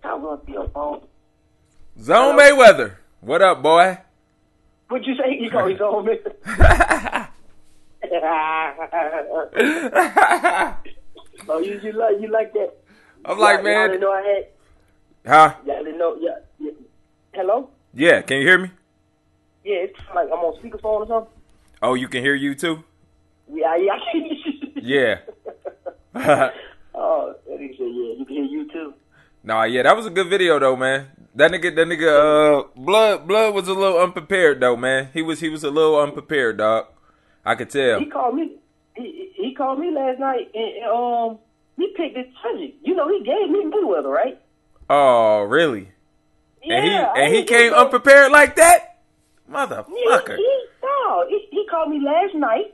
How's on your phone? Zone Mayweather. What up, boy? What'd you say? You call me Zone Mayweather? Oh, you like that? I'm like, man. Y'all didn't know I had. Huh? Y'all didn't know. Yeah. Hello? Yeah, can you hear me? Yeah, it's like I'm on speakerphone or something. Oh, you can hear you too? Yeah. Yeah. Oh, that nigga said, yeah, you can hear you too. Nah, yeah, that was a good video though, man. That nigga, Blood was a little unprepared though, man. He was a little unprepared, dog. I could tell. He called me. He called me last night, and he picked this subject. You know, he gave me Mayweather, right? Oh, really? Yeah. And he came unprepared like that, motherfucker. He called me last night.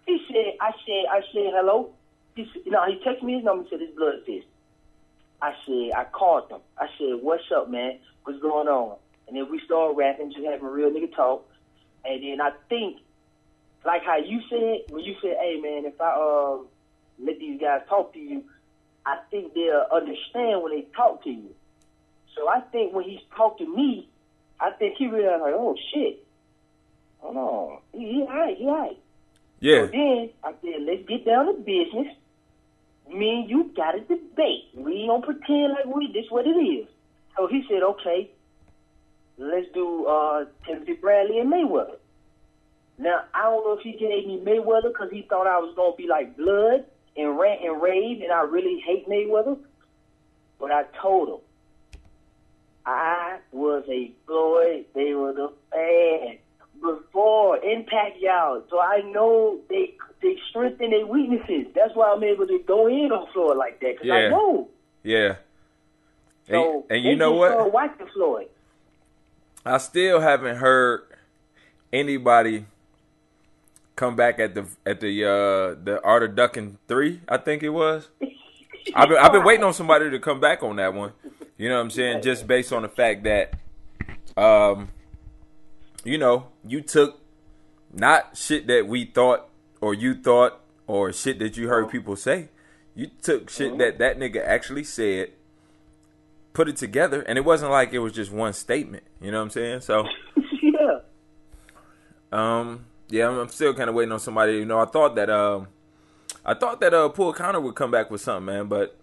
He said, I said hello. He texted me his number and said his blood fist. I called him. I said, what's up, man? What's going on? And then we started rapping, just having a real nigga talk. And then I think, like how you said, when you said, hey, man, if I let these guys talk to you, I think they'll understand when they talk to you. So I think when he's talked to me, I think he realized, like, oh, shit. Hold on. He all right. Yeah. So then I said, let's get down to business. Me and you got a debate. We don't pretend like this what it is. So he said, okay, let's do Timothy Bradley and Mayweather. Now, I don't know if he gave me Mayweather because he thought I was going to be like Blood and rant and rave, and I really hate Mayweather. But I told him, I was a Floyd Mayweather fan before Impact y'all. So I know they strength and their weaknesses. That's why I'm able to go in on Floyd like that, because I know. Yeah. So and you know what? Watching Floyd. I still haven't heard anybody come back at the Art of Ducking 3, I think it was. I've been waiting on somebody to come back on that one. You know what I'm saying? Just based on the fact that you took not shit that we thought or you thought or shit that you heard people say. You took shit that nigga actually said, put it together, and it wasn't like it was just one statement. You know what I'm saying? So yeah. I'm still kind of waiting on somebody. You know, I thought that Paul Connor would come back with something, man. But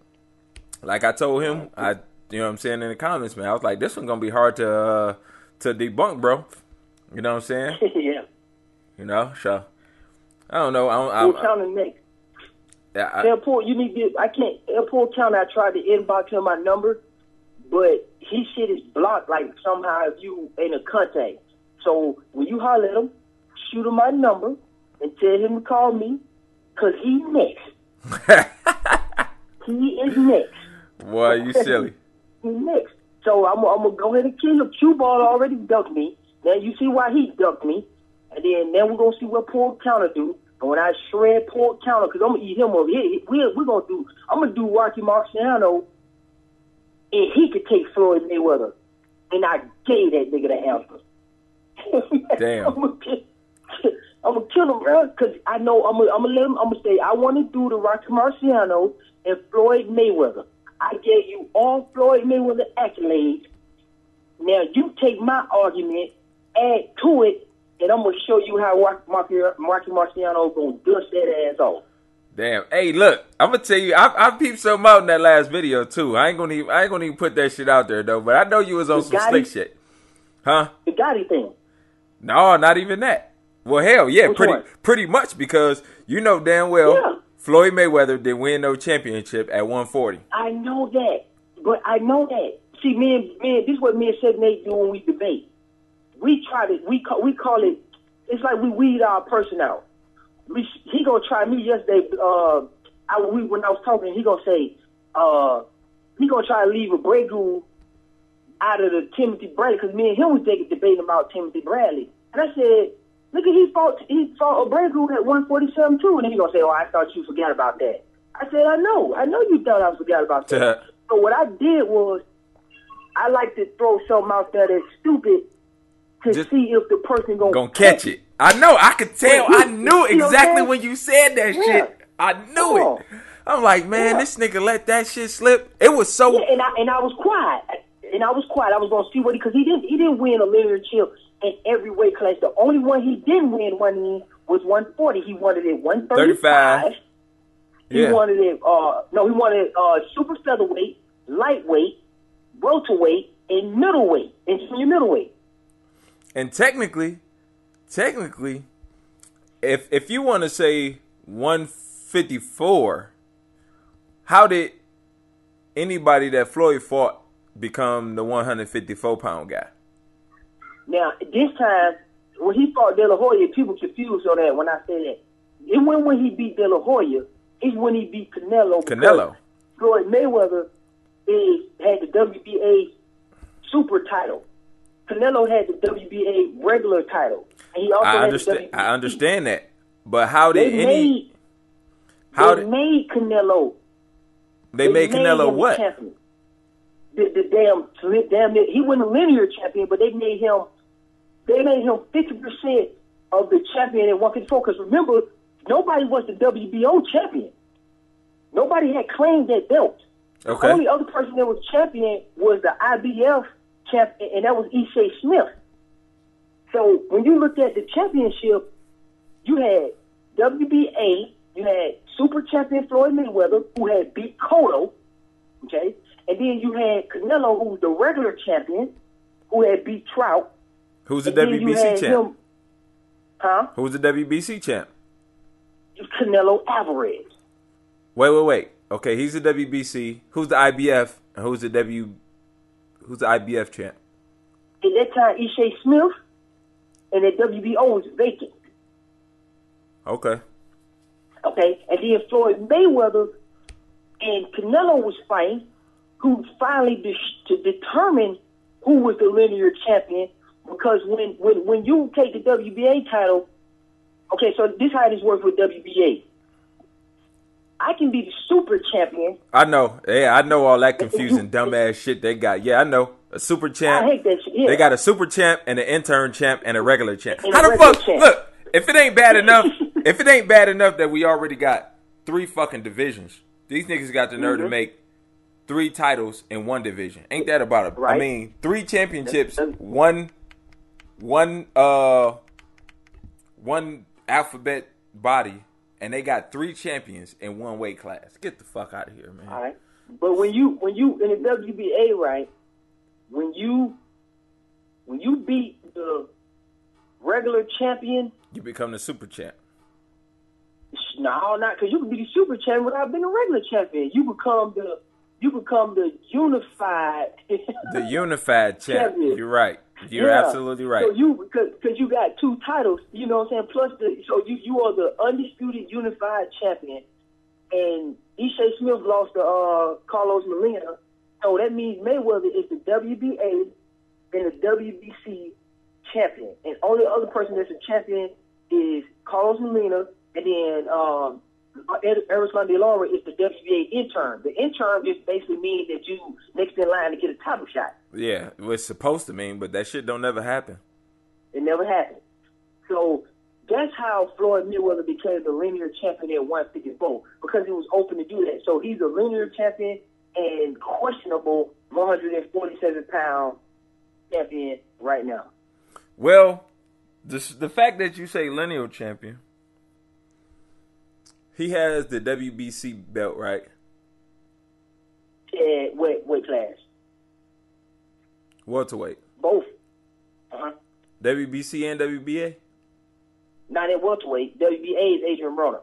like I told him, you know what I'm saying in the comments, man. I was like, this one's gonna be hard to debunk, bro. You know what I'm saying? Yeah. You know, so I don't know. Paul Connor next. Yeah. Airport, you need to. I can't. Airport County. I tried to inbox him my number, but his shit is blocked. Like somehow, if you ain't a contact. So when you holler at him, shoot him my number and tell him to call me, cause he next. He is next. Boy, you silly. He next. So I'm gonna go ahead and kill him. Q-Ball already ducked me. Now you see why he ducked me, and then we're gonna see what Paul Counter do. And when I shred Paul Counter, because I'm gonna eat him over here, I'm gonna do Rocky Marciano, and he could take Floyd Mayweather, and I gave that nigga the answer. Damn. I'm gonna kill him, bro, because I know I'm gonna let him. I'm gonna say I want to do the Rocky Marciano and Floyd Mayweather. I gave you all Floyd Mayweather accolades. Now you take my argument, add to it, and I'm gonna show you how Rocky Marciano gonna dust that ass off. Damn. Hey, look, I'm gonna tell you, I peeped something out in that last video too. I ain't gonna even put that shit out there though. But I know you was on some slick shit, huh? The Gotti thing. No, not even that. Well, hell yeah, pretty much, because you know damn well Floyd Mayweather didn't win no championship at 140. I know that, but I know that. See, man, this is what me and 7-8 do when we debate. We try to, we call it, it's like we weed our person out. He gonna try me yesterday. When I was talking, he gonna say, he gonna try to leave a Bradley out of the Timothy Bradley, because me and him was debating about Timothy Bradley, and I said, look at he fought a Bradley at 147 too, and he gonna say, oh, I thought you forgot about that. I said, I know you thought I forgot about that. So what I did was, I like to throw something out there that's stupid to see if the person gonna catch it. I know. I could tell. I knew exactly when you said that shit. I knew it. I'm like, man, this nigga let that shit slip. It was so. Yeah, and I was quiet. I was gonna see what because he didn't win a linear chip in every weight class. The only one he didn't win one in was 140. He wanted it 135. He wanted it. He wanted super featherweight, lightweight, welterweight, and middleweight, and senior middleweight. And technically, if you want to say 154, how did anybody that Floyd fought become the 154-pound guy? Now, this time, when he fought De La Hoya, people confused on that when I say that. It wasn't when he beat De La Hoya. It's when he beat Canelo. Floyd Mayweather had the WBA super title. Canelo had the WBA regular title. And he also had the WBC. I understand that. But how did they made Canelo. They made Canelo what? Champion. The damn he wasn't a linear champion, but they made him 50% of the champion in 154. Because remember, nobody was the WBO champion. Nobody had claimed that belt. Okay. The only other person that was champion was the IBF champion, and that was E.J. Smith. So when you looked at the championship, you had WBA, you had super champion Floyd Mayweather, who had beat Cotto, okay? And then you had Canelo, who was the regular champion, who had beat Trout. Who's the WBC champ? Huh? Who's the WBC champ? Canelo Alvarez. Wait. Okay, he's the WBC. Who's the IBF? And who's the IBF champ? At that time, E.J. Smith, and the WBO was vacant. Okay. And then Floyd Mayweather and Canelo was fighting, who finally to determine who was the linear champion. Because when you take the WBA title, okay, so this is how this works with WBA. I can be the super champion. I know. Yeah, I know all that confusing dumbass shit they got. Yeah, I know. A super champ. I hate that shit. Yeah. They got a super champ and an intern champ and a regular champ. And how the fuck? Champ. Look, if it ain't bad enough that we already got 3 fucking divisions, these niggas got the nerve to make 3 titles in 1 division. Ain't that about it? Right. I mean, 3 championships, one alphabet body, and they got 3 champions in 1 weight class. Get the fuck out of here, man. All right. But when you in the WBA, right? When you beat the regular champion, you become the super champ. No, not because you can be the super champion without being a regular champion. You become the unified. The unified champion. You're right. You're absolutely right. So because you got 2 titles, you know what I'm saying. Plus you are the undisputed unified champion, and E.J. Smith lost to Carlos Molina. So that means Mayweather is the WBA and the WBC champion, and only other person that's a champion is Carlos Molina, and then Erislan De Lara is the WBA intern. The intern just basically means that you next in line to get a title shot. Yeah, it's supposed to mean, but that shit don't never happen. It never happened. So that's how Floyd Mayweather became the linear champion at 154, because he was open to do that. So he's a linear champion and questionable 147-pound champion right now. Well, the fact that you say lineal champion, he has the WBC belt, right? Yeah, weight class. Welterweight. Both. WBC and WBA? Not at welterweight. WBA is Adrian Broner.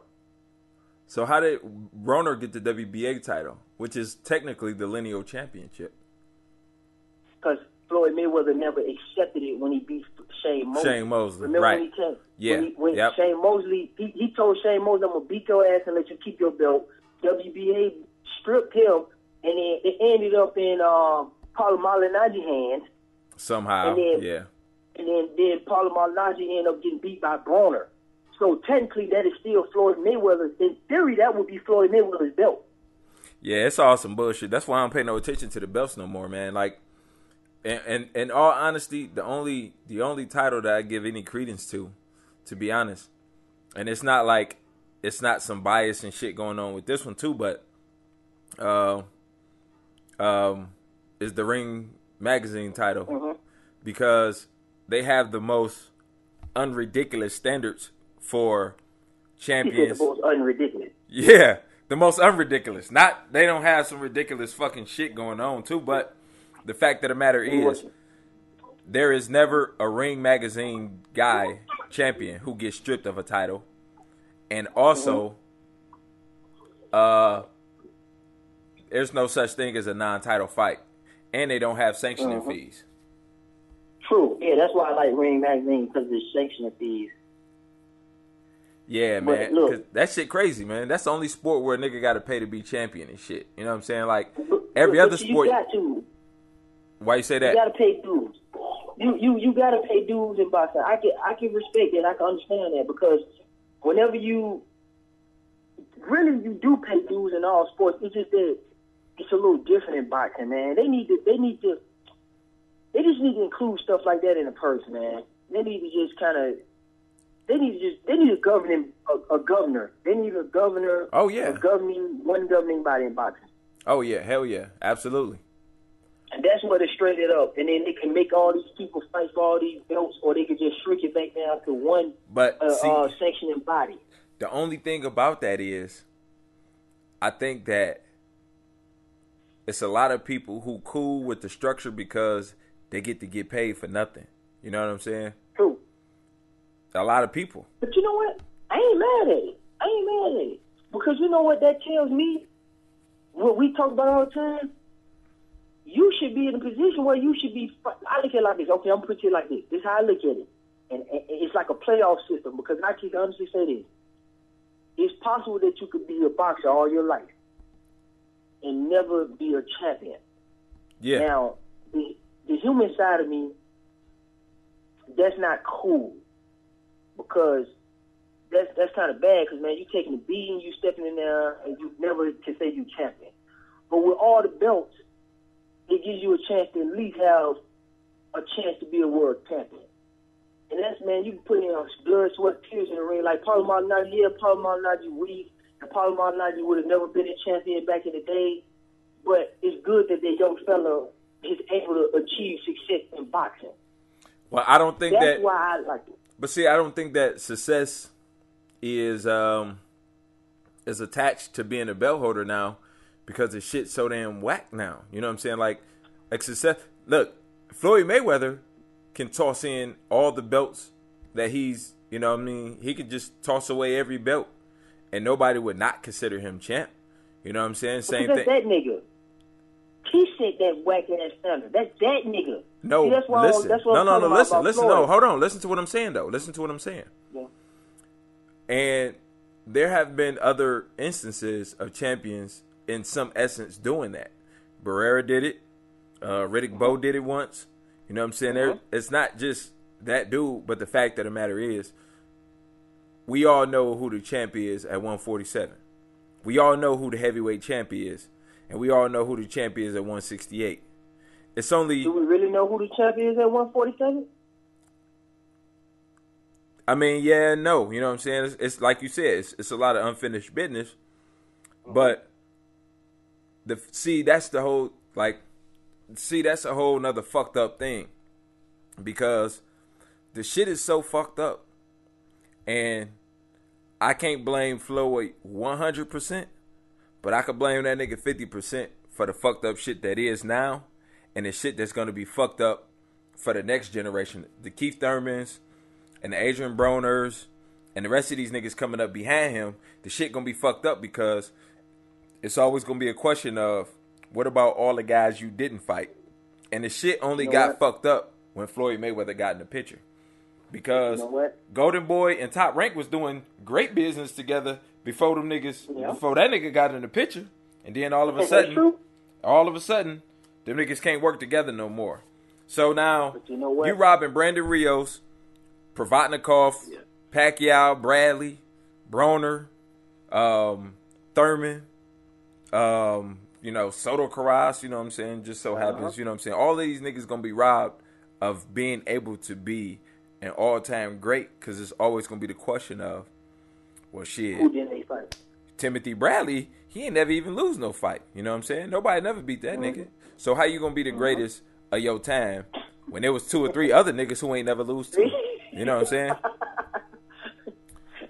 So how did Broner get the WBA title, which is technically the lineal championship? Because Floyd Mayweather never accepted it when he beat Shane Mosley. Remember right. When he came? Yeah. When Shane Mosley, he told Shane Mosley, I'm going to beat your ass and let you keep your belt. WBA stripped him, and then it ended up in Paulo Malignaggi's hands. Somehow, And then Paulo Malignaggi ended up getting beat by Broner. So technically, that is still Floyd Mayweather's. In theory, that would be Floyd Mayweather's belt. Yeah, it's all some bullshit. That's why I don't pay no attention to the belts no more, man. Like, and in all honesty, the only title that I give any credence to be honest, and it's not like it's not some bias and shit going on with this one too, but is the Ring magazine title because they have the most unridiculous standards for champions. The most unridiculous. Yeah, the most unridiculous. Not they don't have some ridiculous fucking shit going on too, but the fact of the matter is there is never a Ring magazine guy champion who gets stripped of a title. And also there's no such thing as a non-title fight. And they don't have sanctioning fees. True. Yeah, that's why I like Ring magazine, because of the sanctioning fees. Yeah, man. Look, 'cause that shit crazy, man. That's the only sport where a nigga got to pay to be champion and shit. You know what I'm saying? Like, every other sport. You got to. Why you say that? You got to pay dues. You got to pay dues in boxing. I can respect that. I can understand that, because whenever you do pay dues in all sports, it's just that it's a little different in boxing, man. They just need to include stuff like that in a purse, man. They need to just kind of. They need a governor. They need a governor. Oh yeah. One governing body in boxing. Oh yeah, hell yeah, absolutely. And that's where they straighten it up, and then they can make all these people fight for all these belts, or they could just shrink it back down to one sanctioning body. The only thing about that is, I think that it's a lot of people who cool with the structure because they get paid for nothing. You know what I'm saying? True. A lot of people. But you know what? I ain't mad at it. Because you know what that tells me? What we talk about all the time? You should be in a position where you should be. I look at it like this. Okay, I'm going to put it like this. This is how I look at it. And it's like a playoff system, because I can honestly say this. It's possible that you could be a boxer all your life and never be a champion. Yeah. Now, the human side of me, that's not cool. Because that's kind of bad, because, man, you taking a beating, you stepping in there, and you never can say you champion. But with all the belts, it gives you a chance to at least have a chance to be a world champion. And that's, man, you can put in blood, sweat, tears in the ring. Like Paulo Maldonado, Paulo Maldonado weak, and Paulo Maldonado would have never been a champion back in the day. But it's good that the young fella is able to achieve success in boxing. Well, I don't think that's why I like it. But see, I don't think that success is attached to being a belt holder now, because the shit's so damn whack now. You know what I'm saying? Like success. Look, Floyd Mayweather can toss in all the belts that he's, you know what I mean? He could just toss away every belt and nobody would not consider him champ. You know what I'm saying? Same thing. That nigga. He said that whack ass standard. That's that nigga. No, see, that's why listen. Listen. No, hold on. Listen to what I'm saying, though. Yeah. And there have been other instances of champions, in some essence, doing that. Barrera did it. Riddick Bowe did it once. You know what I'm saying? It's not just that dude, but the fact of the matter is, we all know who the champ is at 147. We all know who the heavyweight champ is. And we all know who the champ is at 168. It's only. Do we really know who the champ is at 147? I mean, yeah, no. You know what I'm saying? It's like you said. It's a lot of unfinished business. But that's a whole nother fucked up thing, because the shit is so fucked up, and I can't blame Floyd 100%. But I could blame that nigga 50% for the fucked up shit that is now, and the shit that's going to be fucked up for the next generation. The Keith Thurmans and the Adrian Broners and the rest of these niggas coming up behind him, the shit going to be fucked up, because it's always going to be a question of, what about all the guys you didn't fight? And the shit only got fucked up when Floyd Mayweather got in the picture. Because Golden Boy and Top Rank was doing great business together before them niggas, before that nigga got in the picture. And then all of a sudden, them niggas can't work together no more. So now, you robbing Brandon Rios, Provatnikov, Pacquiao, Bradley, Broner, Thurman, Soto Karass, you know what I'm saying? Just so happens, you know what I'm saying? All of these niggas gonna be robbed of being able to be an all-time great, because it's always gonna be the question of, Well, shit. Who didn't they fight? Timothy Bradley, he ain't never even lose no fight. You know what I'm saying? Nobody never beat that nigga. So how you gonna be the greatest of your time when there was 2 or 3 other niggas who ain't never lose to? You know what I'm saying?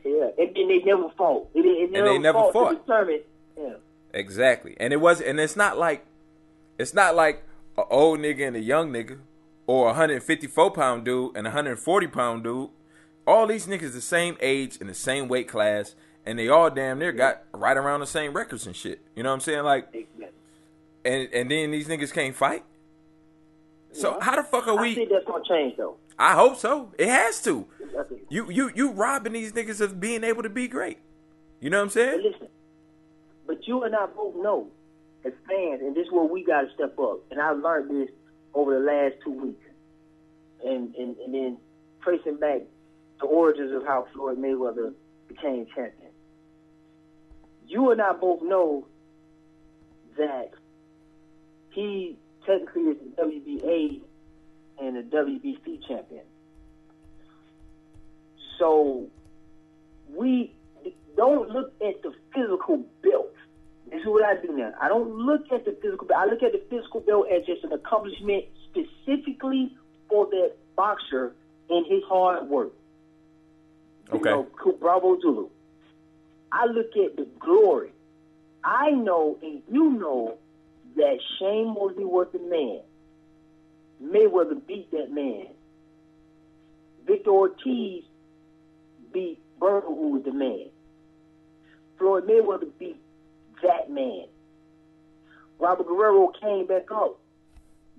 Yeah, and they never fought. They never fought. To determine. Yeah. Exactly, and it's not like an old nigga and a young nigga, or a 154-pound dude and a 140-pound dude. All these niggas the same age and the same weight class, and they all damn near got right around the same records and shit. You know what I'm saying? Like, and then these niggas can't fight. So how the fuck are we? I think that's gonna change though. I hope so. It has to. You robbing these niggas of being able to be great. You know what I'm saying? But listen, but you and I both know as fans, and this is where we got to step up. And I learned this over the last 2 weeks, and then tracing back the origins of how Floyd Mayweather became champion. You and I both know that he technically is the WBA and the WBC champion. So we don't look at the physical build. This is what I do now. I don't look at the physical build. I look at the physical build as just an accomplishment specifically for that boxer and his hard work. Okay. You know, Bravo Zulu. I look at the glory. I know and you know that Shane Mosley was the man. Mayweather beat that man. Victor Ortiz beat Berger, who was the man. Floyd Mayweather beat that man. Robert Guerrero came back up,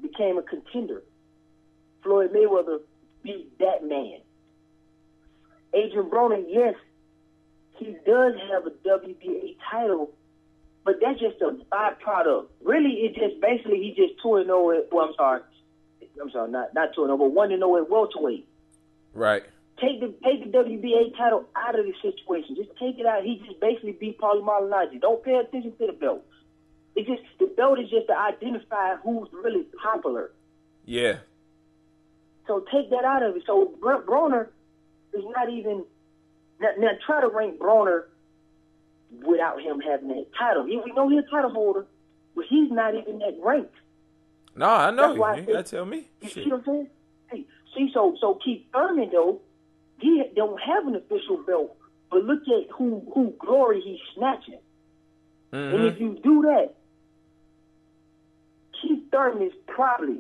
became a contender. Floyd Mayweather beat that man. Adrian Broner, yes, he does have a WBA title, but that's just a byproduct. Really, it just basically he just 2-0 at, well, I'm sorry, not 2-0, but 1-0 at welterweight. Right. Take the WBA title out of the situation. Just take it out. He just basically beat Paulie Malignaggi. Don't pay attention to the belt. It's just the belt is just to identify who's really popular. Yeah. So take that out of it. So Broner is not even now try to rank Broner without him having that title. We know he's a title holder, but he's not even that ranked. No, I know. That's why you gotta tell me. You Shit. see what I'm saying? Hey, see, so Keith Thurman though, he don't have an official belt, but look at who glory he's snatching. Mm-hmm. And if you do that, Keith Thurman is probably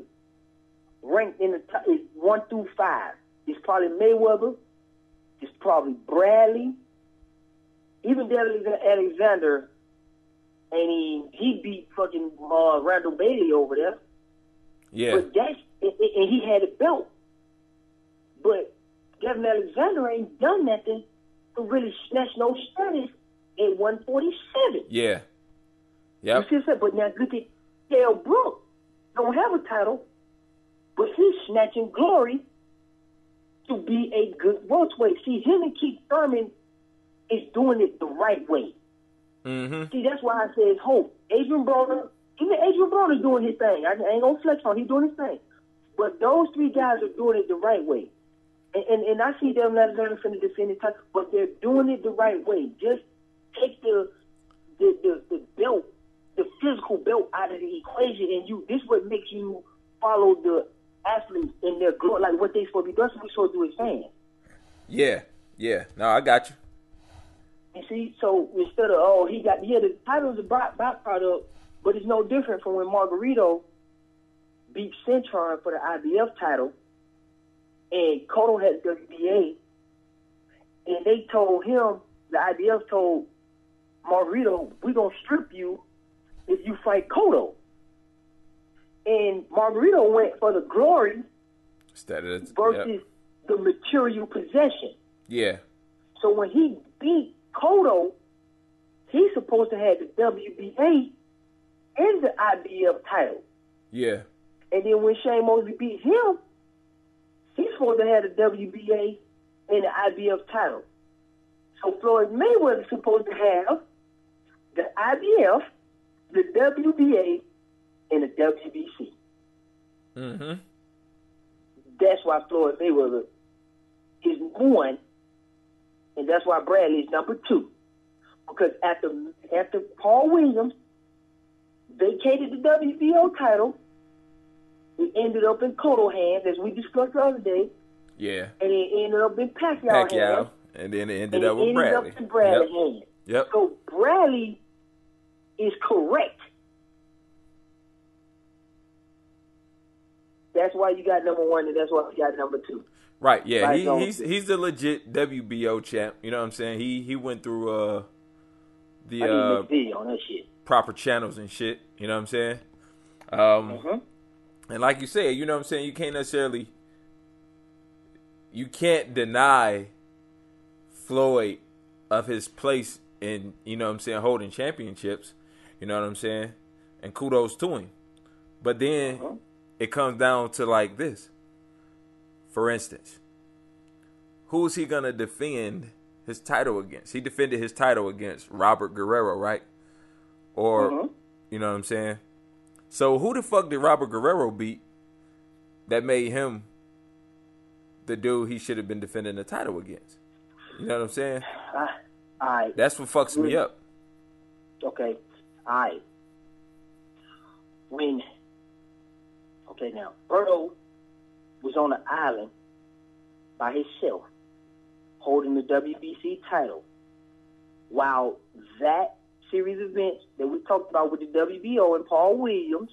ranked in the top, is 1 through 5. It's probably Mayweather. It's probably Bradley. Even Alexander, and he beat fucking Randall Bailey over there. Yeah. But and he had a belt. But Devin Alexander ain't done nothing to really snatch no status at 147. Yeah. Yep. You see what I'm saying? But now look at Dale Brook. Don't have a title, but he's snatching glory to be a good welterweight. See, him and Keith Thurman is doing it the right way. Mm-hmm. See, that's why I say it's hope. Adrian Broner is doing his thing. I ain't gonna flex on him. He's doing his thing. But those 3 guys are doing it the right way. And I see them not learning from the defending title, but they're doing it the right way. Just take the belt, the physical belt out of the equation, and this what makes you follow the athletes in their glory, like what they supposed to be. That's what we supposed to do as fans. Yeah. No, I got you. You see, so instead of the title's a byproduct, but it's no different from when Margarito beat Centron for the IBF title, and Cotto had WBA, and they told him, the IBF told Margarito, we're going to strip you if you fight Cotto. And Margarito went for the glory versus the material possession. Yeah. So when he beat Cotto, he's supposed to have the WBA and the IBF title. Yeah. And then when Shane Mosley beat him, he's supposed to have the WBA and the IBF title. So Floyd Mayweather is supposed to have the IBF, the WBA, and the WBC. Mm-hmm. That's why Floyd Mayweather is 1 And that's why Bradley is number 2. Because after Paul Williams vacated the WBO title, it ended up in Cotto hands, as we discussed the other day. Yeah. And it ended up in Pacquiao hands. And then it ended up with Bradley. Up in Bradley hands. Yep. So Bradley is correct. That's why you got number 1, and that's why you got number 2. Right, yeah. He's the legit WBO champ. You know what I'm saying? He went through the on that shit. Proper channels and shit. You know what I'm saying? And like you said, you know what I'm saying, you can't deny Floyd of his place in, you know what I'm saying, holding championships. You know what I'm saying? And kudos to him. But then it comes down to like this. For instance, who is he going to defend his title against? He defended his title against Robert Guerrero, right? Or, you know what I'm saying? So who the fuck did Robert Guerrero beat that made him the dude he should have been defending the title against? You know what I'm saying? That's what fucks me up. Okay. Now, Berto was on an island by himself, holding the WBC title, while that series of events that we talked about with the WBO and Paul Williams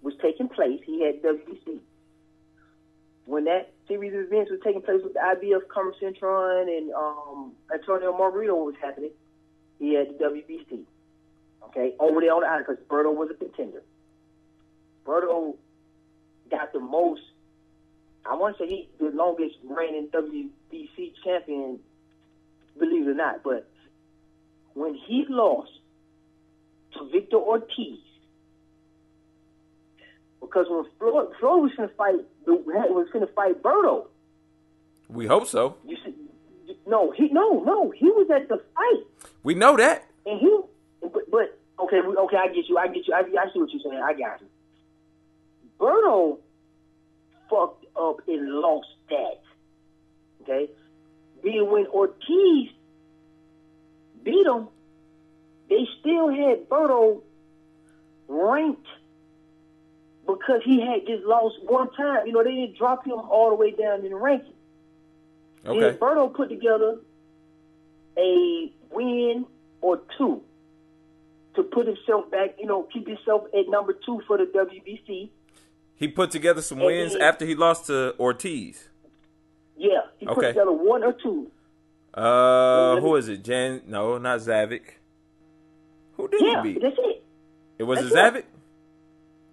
was taking place. He had WBC. When that series of events was taking place with the IBF, Carmen Cintron, and Antonio Margarito was happening, he had the WBC. Okay, over there on the island, because Berto was a contender. Berto got the most, I want to say he's the longest reigning WBC champion, believe it or not, but when he lost to Victor Ortiz, because when Floyd was going to fight Berto. We hope so. He was at the fight. We know that. And but okay, I get you. I see what you're saying. I got you. Berto fucked up and lost that. Okay? Then when Ortiz beat him, they still had Berto ranked because he had just lost one time. You know, they didn't drop him all the way down in the ranking. Okay. Then Berto put together a win or 2 to put himself back, you know, keep himself at number 2 for the WBC. He put together some wins after he lost to Ortiz. Yeah, he put together 1 or 2. Who is it? No, not Zavik. Who did he beat? That's it. It was Zavik?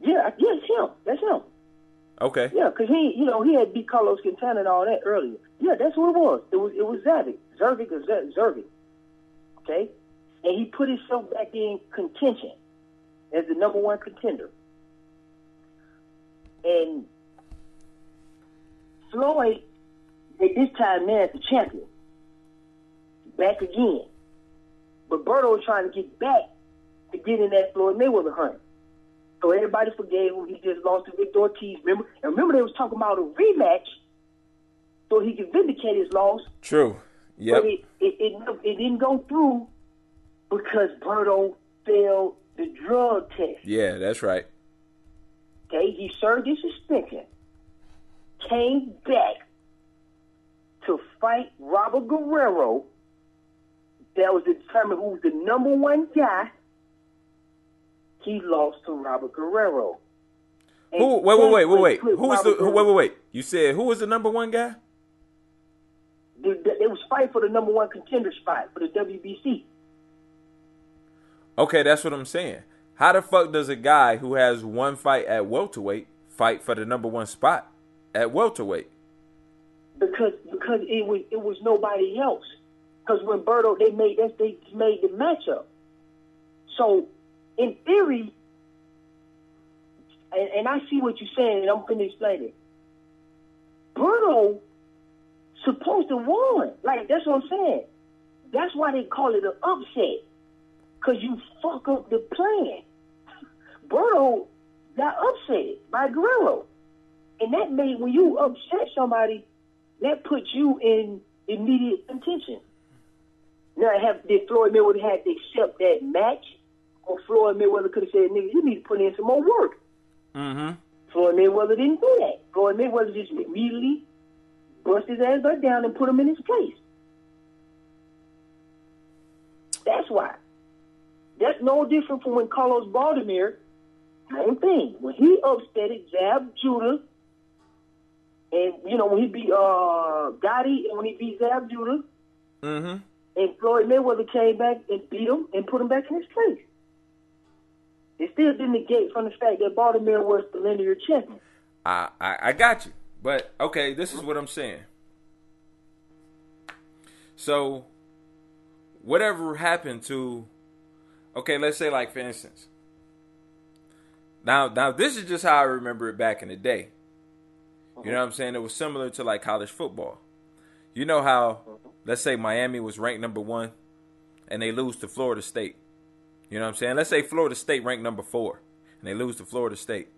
Yeah, it's him. That's him. Okay. Yeah, because he had beat Carlos Quintana and all that earlier. Yeah, that's who it was. It was Zavik. Zervik. Okay? And he put himself back in contention as the number 1 contender. And Floyd, at this time, man, is the champion. Back again. But Berto was trying to get back to get in that Floyd Mayweather hunt. So everybody forgave him. He just lost to Victor Ortiz. Remember they was talking about a rematch so he could vindicate his loss. True. Yep. But it didn't go through because Berto failed the drug test. Yeah, that's right. Okay, he served his suspension, came back to fight Robert Guerrero. That was to determine who was the number 1 guy. He lost to Robert Guerrero. Who? Wait. Wait. You said who was the number 1 guy? They was fighting for the number 1 contender spot for the WBC. Okay, that's what I'm saying. How the fuck does a guy who has 1 fight at welterweight fight for the number 1 spot at welterweight? Because it was nobody else. Because when Berto they made the matchup. So in theory, and I see what you're saying, and I'm going to explain it. Berto supposed to won. Like, that's what I'm saying. That's why they call it an upset. Because you fuck up the plan. Berto got upset by Guerrero. And that made, when you upset somebody, that puts you in immediate contention. Now, did Floyd Mayweather had to accept that match, or Floyd Mayweather could have said, "Nigga, you need to put in some more work." Mm-hmm. Floyd Mayweather didn't do that. Floyd Mayweather just immediately bust his ass back down and put him in his place. That's why. That's no different from when Carlos Baldomir, same thing. When he upsteaded, Zab Judah, and, you know, when he beat Gotti, and when he beat Zab Judah, Mm-hmm. and Floyd Mayweather came back and beat him and put him back in his place. It still didn't negate from the fact that Baltimore was the linear champion. I got you. But, okay, this is what I'm saying. So, whatever happened to, okay, let's say, like, for instance, now this is just how I remember it back in the day. You know what I'm saying? It was similar to, like, college football. You know how, let's say Miami was ranked number 1 and they lose to Florida State. You know what I'm saying? Let's say Florida State ranked number 4 and they lose to Florida State.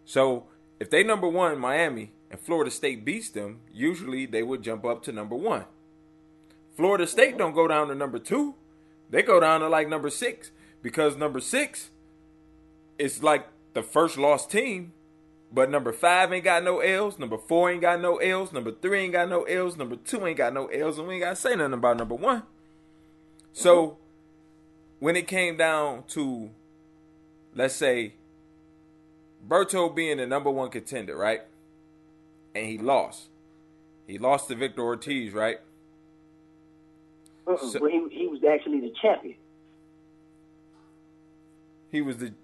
So if they number 1 Miami and Florida State beats them, usually they would jump up to number 1. Florida State don't go down to number 2. They go down to like number 6 because number 6 is like the first lost team. But number 5 ain't got no L's. Number 4 ain't got no L's. Number 3 ain't got no L's. Number 2 ain't got no L's. And we ain't got to say nothing about number 1. So, when it came down to, let's say, Berto being the number 1 contender, right? And he lost. He lost to Victor Ortiz, right? So, but he was actually the champion. He was the,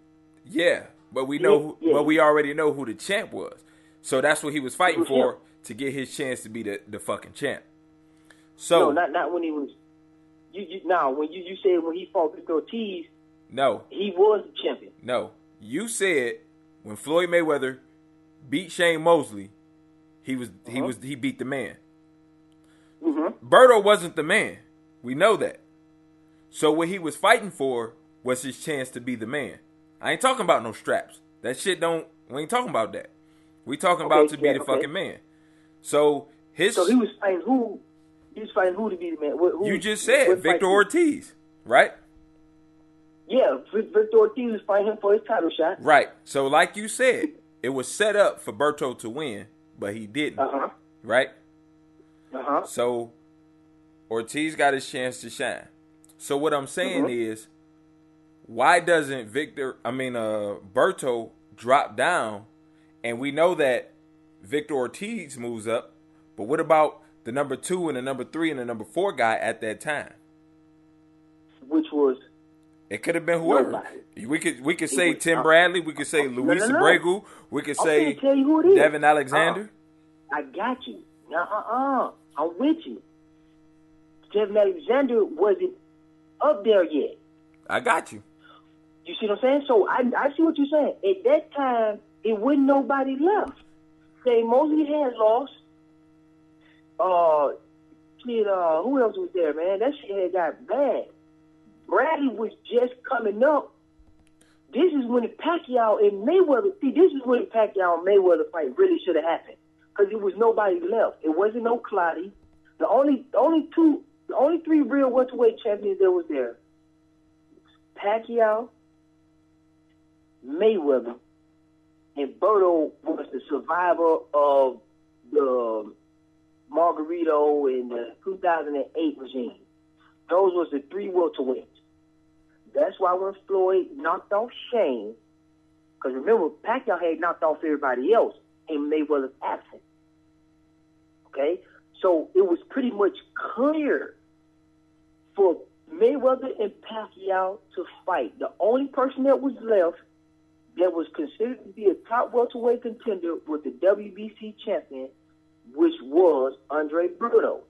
yeah. But we know, but we already know who the champ was. So that's what he was fighting for, to get his chance to be the fucking champ. So no, not when he was. When you said when he fought Victor Ortiz. No, he was the champion. No, you said when Floyd Mayweather beat Shane Mosley, he beat the man. Mm-hmm. Berto wasn't the man. We know that. So what he was fighting for was his chance to be the man. I ain't talking about no straps. That shit we ain't talking about that. We talking about to be the fucking man. So he was fighting who? He was fighting who to be the man? Who, you just said Victor Ortiz, right? Yeah, Victor Ortiz was fighting him for his title shot. Right. So like you said, it was set up for Berto to win, but he didn't. Right? So Ortiz got his chance to shine. So what I'm saying is, why doesn't Berto drop down? And we know that Victor Ortiz moves up, but what about the number 2 and the number 3 and the number 4 guy at that time? Which was? It could have been whoever. Nobody. We could say Tim Bradley. We could say Luis Abregu. We could say Devin Alexander. I got you. I'm with you. Devin Alexander wasn't up there yet. I got you. You see what I'm saying? So I see what you're saying. At that time, it wasn't nobody left. Say Mosley had lost. Who else was there, man? That shit had got bad. Bradley was just coming up. This is when the Pacquiao and Mayweather. See, this is when the Pacquiao and Mayweather fight really should have happened, because it was nobody left. It wasn't no Clotty. The only 3 real welterweight champions that was there: Pacquiao, Mayweather, and Berto was the survivor of the Margarito in the 2008 regime. Those was the 3 welterweights. That's why when Floyd knocked off Shane, because remember, Pacquiao had knocked off everybody else in Mayweather's absence. Okay? So it was pretty much clear for Mayweather and Pacquiao to fight. The only person that was left that was considered to be a top welterweight contender was the WBC champion, which was Andre Berto.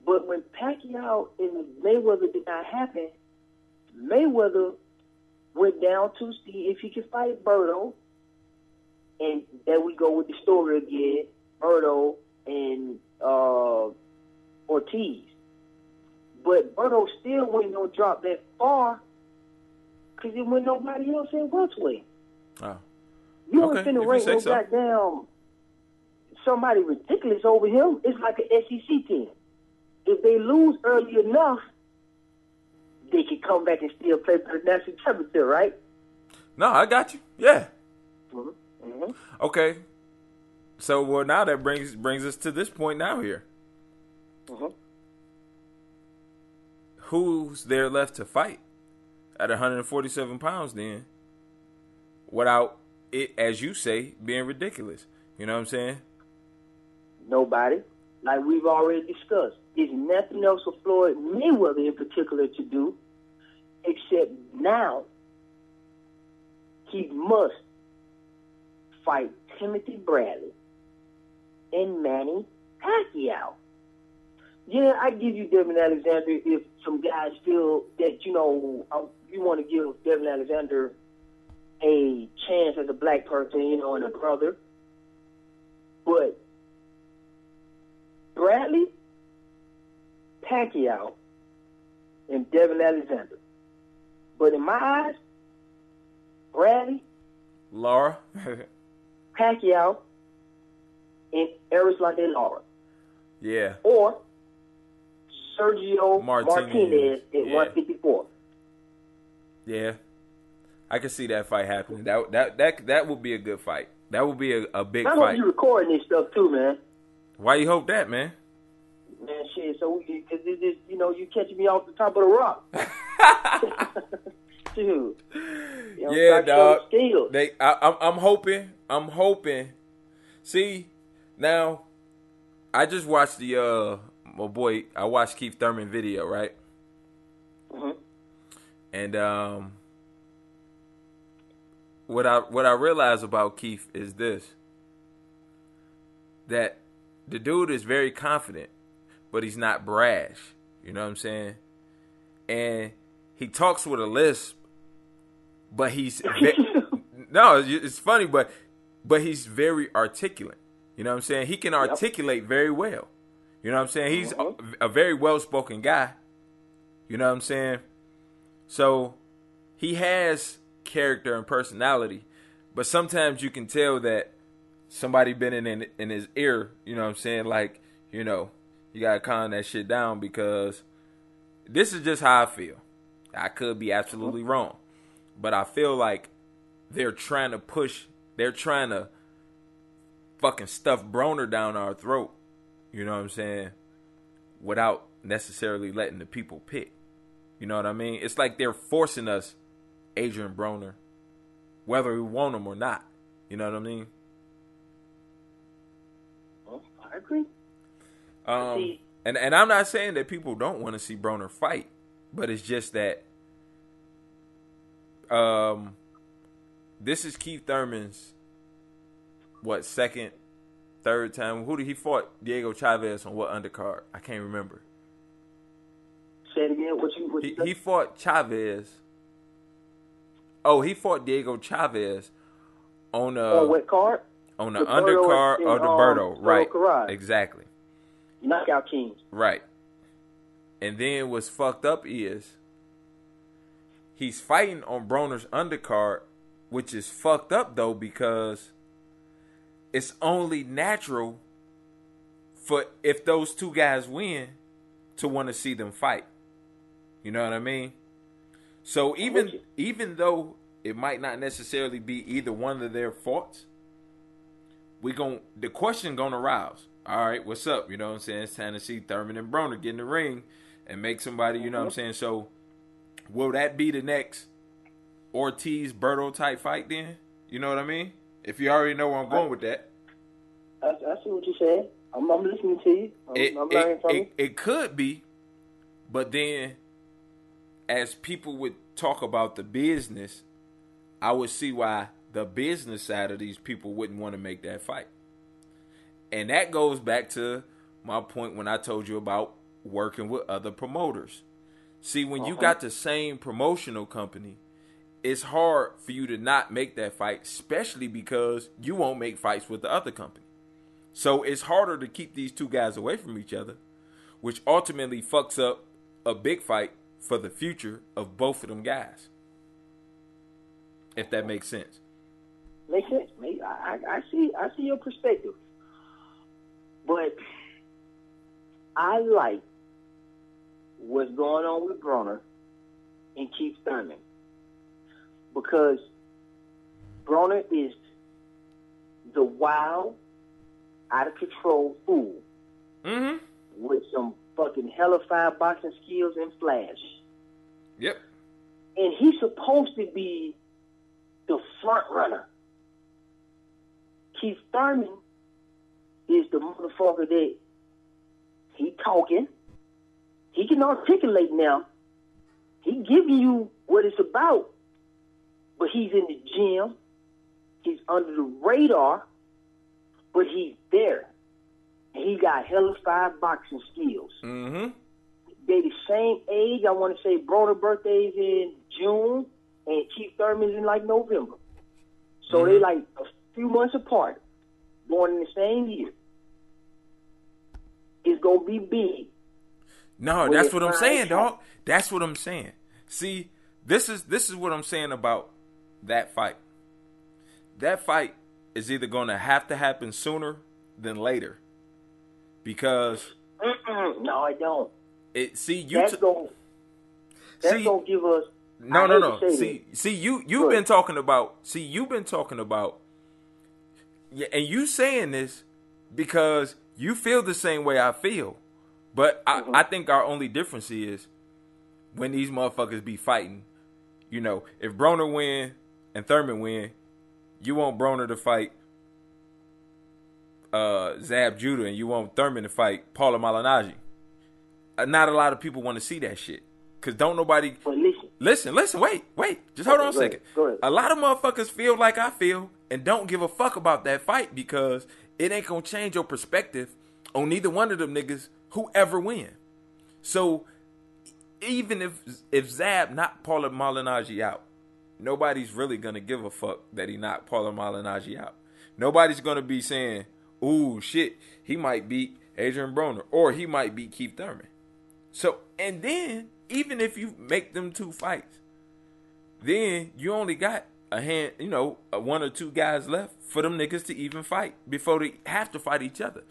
But when Pacquiao and Mayweather did not happen, Mayweather went down to see if he could fight Berto. And there we go with the story again, Berto and Ortiz. But Berto still wasn't going to drop that far because it wasn't nobody else in welterweight. Oh. You ain't finna rank no goddamn somebody ridiculous over him, it's like an SEC team. If they lose early enough, they can come back and still play for the national championship, right? No, I got you. Yeah. Mm-hmm. Mm-hmm. Okay. So, well, now that brings us to this point now here. Mm-hmm. Who's there left to fight at 147 pounds then without it, as you say, being ridiculous? You know what I'm saying? Nobody. Like we've already discussed. There's nothing else for Floyd Mayweather in particular to do except now he must fight Timothy Bradley and Manny Pacquiao. Yeah, I give you Devin Alexander if some guys feel that, you want to give Devin Alexander a chance as a black person, and a brother. But Bradley, Pacquiao, and Devin Alexander. But in my eyes, Bradley, Laura, Pacquiao, and Erislande Lara. Yeah. Or Sergio Martinez at 154. Yeah. I can see that fight happening. That would be a good fight. That would be a big fight. I hope you recording this stuff too, man. Why you hope that, man? Man, shit. So because this is, you catching me off the top of the rock. Dude. Yeah, dog. I'm hoping. See, now I just watched I watched Keith Thurman video, right? Mm-hmm. And what I realize about Keith is this: that the dude is very confident, but he's not brash. You know what I'm saying? And he talks with a lisp, but he's no, it's funny, but he's very articulate. You know what I'm saying? He can articulate very well. You know what I'm saying? He's a very well-spoken guy. You know what I'm saying? So he has character and personality, but sometimes you can tell that somebody been in his ear. You know what I'm saying? Like, you gotta calm that shit down, because this is just how I feel. I could be absolutely wrong, but I feel like they're trying to fucking stuff Broner down our throat. You know what I'm saying? Without necessarily letting the people pick. You know what I mean? It's like they're forcing us Adrian Broner, whether we want him or not. You know what I mean? Well, I agree. And I'm not saying that people don't want to see Broner fight, but it's just that this is Keith Thurman's second, third time. Who did he fought Diego Chavez on? What undercard? I can't remember. Say it again. What you he fought Chavez. Oh, he fought Diego Chavez on what card? On the undercard of the Berto, right? Karaj. Exactly. Knockout Kings. Right. And then what's fucked up is he's fighting on Broner's undercard, which is fucked up though, because it's only natural for, if those two guys win, to want to see them fight. You know what I mean? So even though it might not necessarily be either one of their faults, the question gonna arouse. All right, what's up? You know what I'm saying? It's time to see Thurman and Broner get in the ring and make somebody, you know what I'm saying? So will that be the next Ortiz-Berto type fight then? You know what I mean? If you already know where I'm going with that. I see what you're saying. I'm listening to you. I'm learning from you. It could be, but then as people would talk about the business, I would see why the business side of these people wouldn't want to make that fight. And that goes back to my point when I told you about working with other promoters. See, when you got the same promotional company, it's hard for you to not make that fight, especially because you won't make fights with the other company. So it's harder to keep these two guys away from each other, which ultimately fucks up a big fight for the future of both of them guys. If that makes sense. Makes sense. I see your perspective. But I like what's going on with Broner and Keith Thurman because Broner is the wild, out of control fool with some fucking hellified boxing skills and flash. Yep. And he's supposed to be the front runner. Keith Thurman is the motherfucker that he talking. He can articulate now. He giving you what it's about. But he's in the gym. He's under the radar. But he's there. And he got hellified boxing skills. Mm-hmm. They the same age. I want to say Broner birthday's in June and Keith Thurman's in like November. So they like a few months apart. Born in the same year. It's going to be big. No, that's what I'm saying, dog. That's what I'm saying. See, this is what I'm saying about that fight. That fight is either going to have to happen sooner than later. Because no, I don't. That's gonna give us no. You've been talking about yeah, and you saying this because you feel the same way I feel. But I think our only difference is when these motherfuckers be fighting. You know, if Broner win and Thurman win, you want Broner to fight Zab Judah and you want Thurman to fight Paula Malignaggi. Not a lot of people want to see that shit. Because don't nobody... But listen, wait. Just hold on a second. Go ahead. A lot of motherfuckers feel like I feel and don't give a fuck about that fight because it ain't going to change your perspective on neither one of them niggas whoever win. So, even if Zab knocked Paula Malignaggi out, nobody's really going to give a fuck that he knocked Paula Malignaggi out. Nobody's going to be saying, ooh, shit, he might beat Adrian Broner or he might beat Keith Thurman. So, and then, even if you make them two fights, then you only got one or two guys left for them niggas to even fight before they have to fight each other.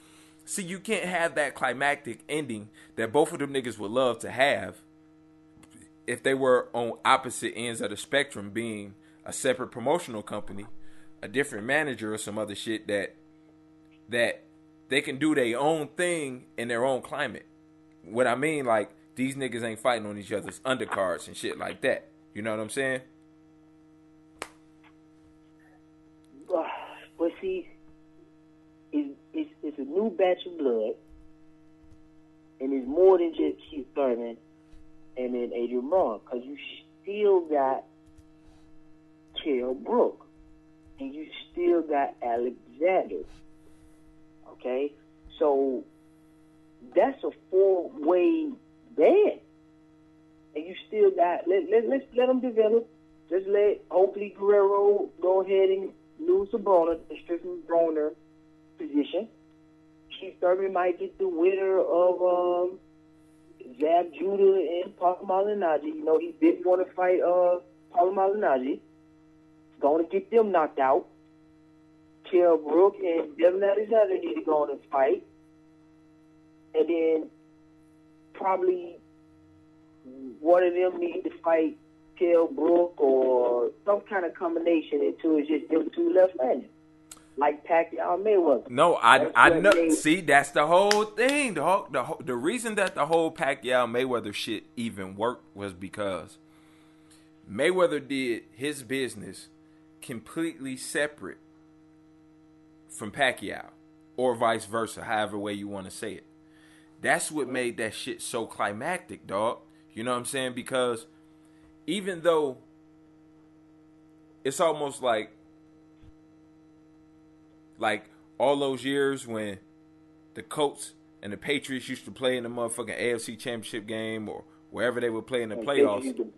See, you can't have that climactic ending that both of them niggas would love to have if they were on opposite ends of the spectrum, being a separate promotional company, a different manager, or some other shit that they can do their own thing in their own climate. What I mean, like, these niggas ain't fighting on each other's undercards and shit like that. You know what I'm saying? But see, it's a new batch of blood, and it's more than just Keith Thurman and then Adrian Broner, because you still got Kell Brook, and you still got Alexander. Okay? So, that's a four-way band. And you still got, let's let them develop. Just hopefully Guerrero go ahead and lose to Broner, the Strickland Broner position. Keith Thurman might get the winner of Zab Judah and Paula Malignaggi. You know, he didn't want to fight Paula Malignaggi. Going to get them knocked out. Kell Brook and Devin Alexander need to go on and fight. And then probably one of them need to fight Kell Brook or some kind of combination until it's just them two left-handed. Like Pacquiao Mayweather. No, I know. See, that's the whole thing, dog. The reason that the whole Pacquiao Mayweather shit even worked was because Mayweather did his business completely separate from Pacquiao, or vice versa, however way you want to say it. That's what made that shit so climactic, dog. You know what I'm saying? Because even though it's almost like all those years when the Colts and the Patriots used to play in the motherfucking AFC Championship game or wherever they would play in the playoffs.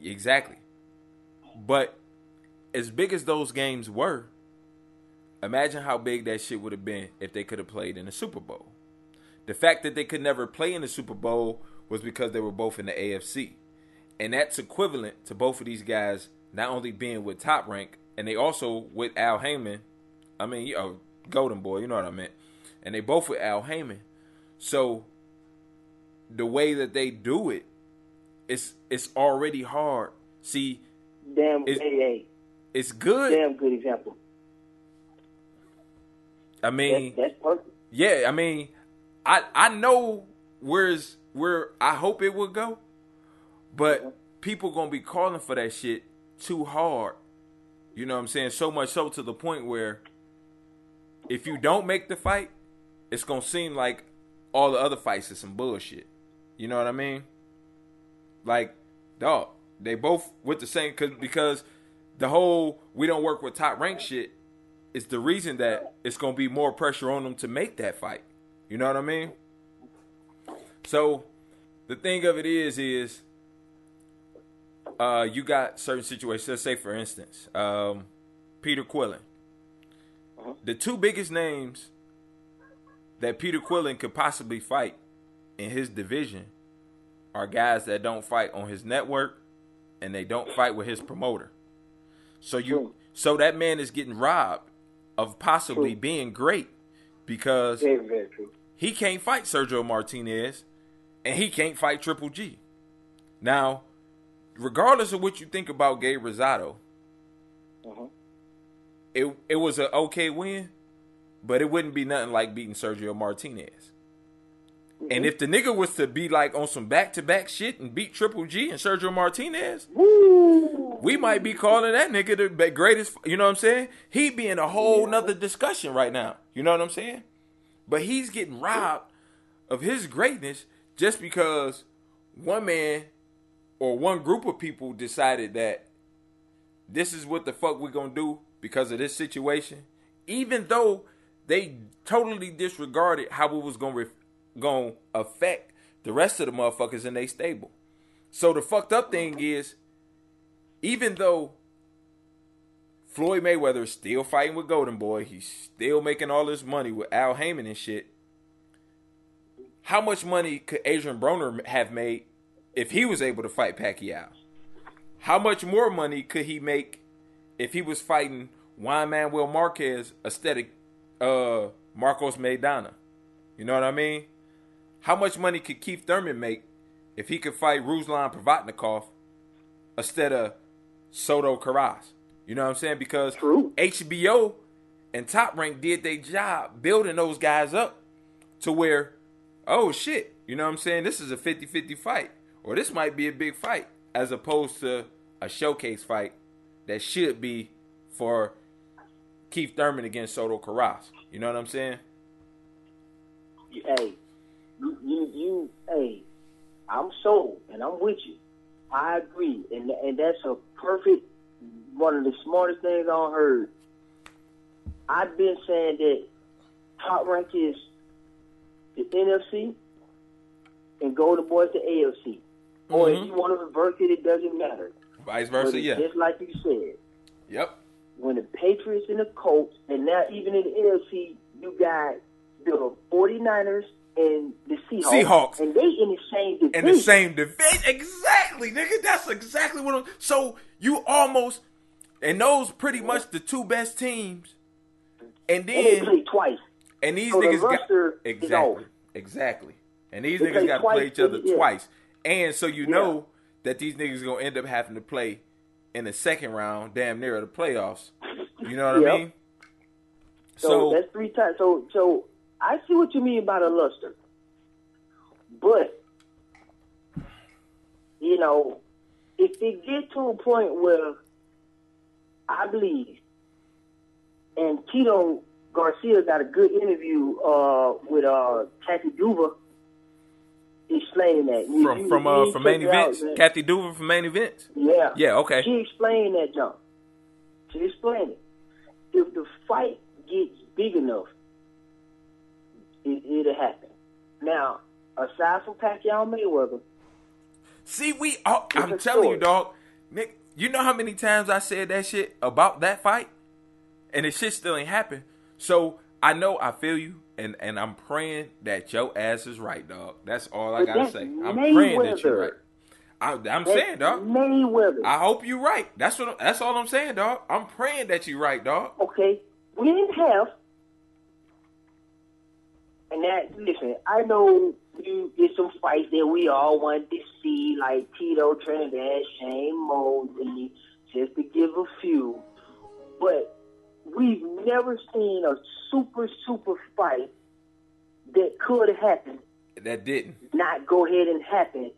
Exactly. But as big as those games were, imagine how big that shit would have been if they could have played in the Super Bowl. The fact that they could never play in the Super Bowl was because they were both in the AFC. And that's equivalent to both of these guys not only being with Top Rank, and they also with Al Heyman. I mean, Golden Boy, you know what I meant. and they both with Al Heyman. So the way that they do it, it's already hard. See, it's good. Damn good example. I mean, that's perfect. Yeah, I mean, I know where I hope it would go, but people gonna be calling for that shit too hard. You know what I'm saying? So much so to the point where if you don't make the fight, it's gonna seem like all the other fights is some bullshit. You know what I mean? Like, dog, they both with the same because the whole we don't work with top rank shit is the reason that it's gonna be more pressure on them to make that fight. You know what I mean? So the thing of it is you got certain situations. Let's say, for instance, Peter Quillen. The two biggest names that Peter Quillen could possibly fight in his division are guys that don't fight on his network and they don't fight with his promoter. So that man is getting robbed of possibly being great because very true. He can't fight Sergio Martinez and he can't fight Triple G. Now, regardless of what you think about Gabe Rosado, it was an okay win, but it wouldn't be nothing like beating Sergio Martinez. And if the nigga was to be like on some back-to-back shit and beat Triple G and Sergio Martinez, we might be calling that nigga the greatest, you know what I'm saying? He'd be in a whole nother discussion right now. You know what I'm saying? But he's getting robbed of his greatness just because one man or one group of people decided that this is what the fuck we're going to do because of this situation, even though they totally disregarded how it was going to affect the rest of the motherfuckers in their stable. So the fucked up thing is, even though Floyd Mayweather is still fighting with Golden Boy, he's still making all this money with Al Heyman and shit, how much money could Adrian Broner have made if he was able to fight Pacquiao? How much more money could he make if he was fighting Juan Manuel Marquez instead of Marcos Maidana? You know what I mean? How much money could Keith Thurman make if he could fight Ruslan Provatnikov instead of Soto Karass? You know what I'm saying? Because HBO and Top Rank did their job building those guys up to where, oh shit, you know what I'm saying? This is a 50-50 fight. Or this might be a big fight as opposed to a showcase fight that should be for Keith Thurman against Soto Karass. You know what I'm saying? Hey, hey, I'm sold and I'm with you. I agree, and that's a perfect, one of the smartest things I heard. I've been saying that Top Rank is the NFC and Golden Boy is the AFC. Or if you want to reverse it, it doesn't matter. Vice versa, yeah. Just like you said. Yep. When the Patriots and the Colts, and now even in the NFC, you got the 49ers and the Seahawks. And they in the same division. In the same division. Exactly, nigga. That's exactly what I'm... So, you almost... And those pretty much the two best teams. And then... And they play twice. And these so niggas got... Exactly. And these niggas got to play each other twice. And so you know that these niggas going to end up having to play in the second round, damn near the playoffs. You know what I mean? So that's 3 times. So I see what you mean by the luster. But, you know, if it get to a point where I believe, and Tito Garcia got a good interview with Kathy Duva explaining that. From Main Events? Kathy Duva from Main Events? Yeah. Yeah, okay. She explained that, John. She explained it. If the fight gets big enough, it'll happen. Now, aside from Pacquiao Mayweather... See, I'm telling you, dog, Nick, you know how many times I said that shit about that fight? And the shit still ain't happened. So, I know I feel you. And I'm praying that your ass is right, dog. That's all I gotta say. I'm praying that you're right. I'm saying, dog. Mayweather. I hope you're right. That's all I'm saying, dog. I'm praying that you're right, dog. Okay. We didn't have And that, listen, I know you get some fights that we all want to see, like Tito Trinidad, Shane Mosley, just to give a few. But we've never seen a super fight that could have happened. That didn't. Not go ahead and happen,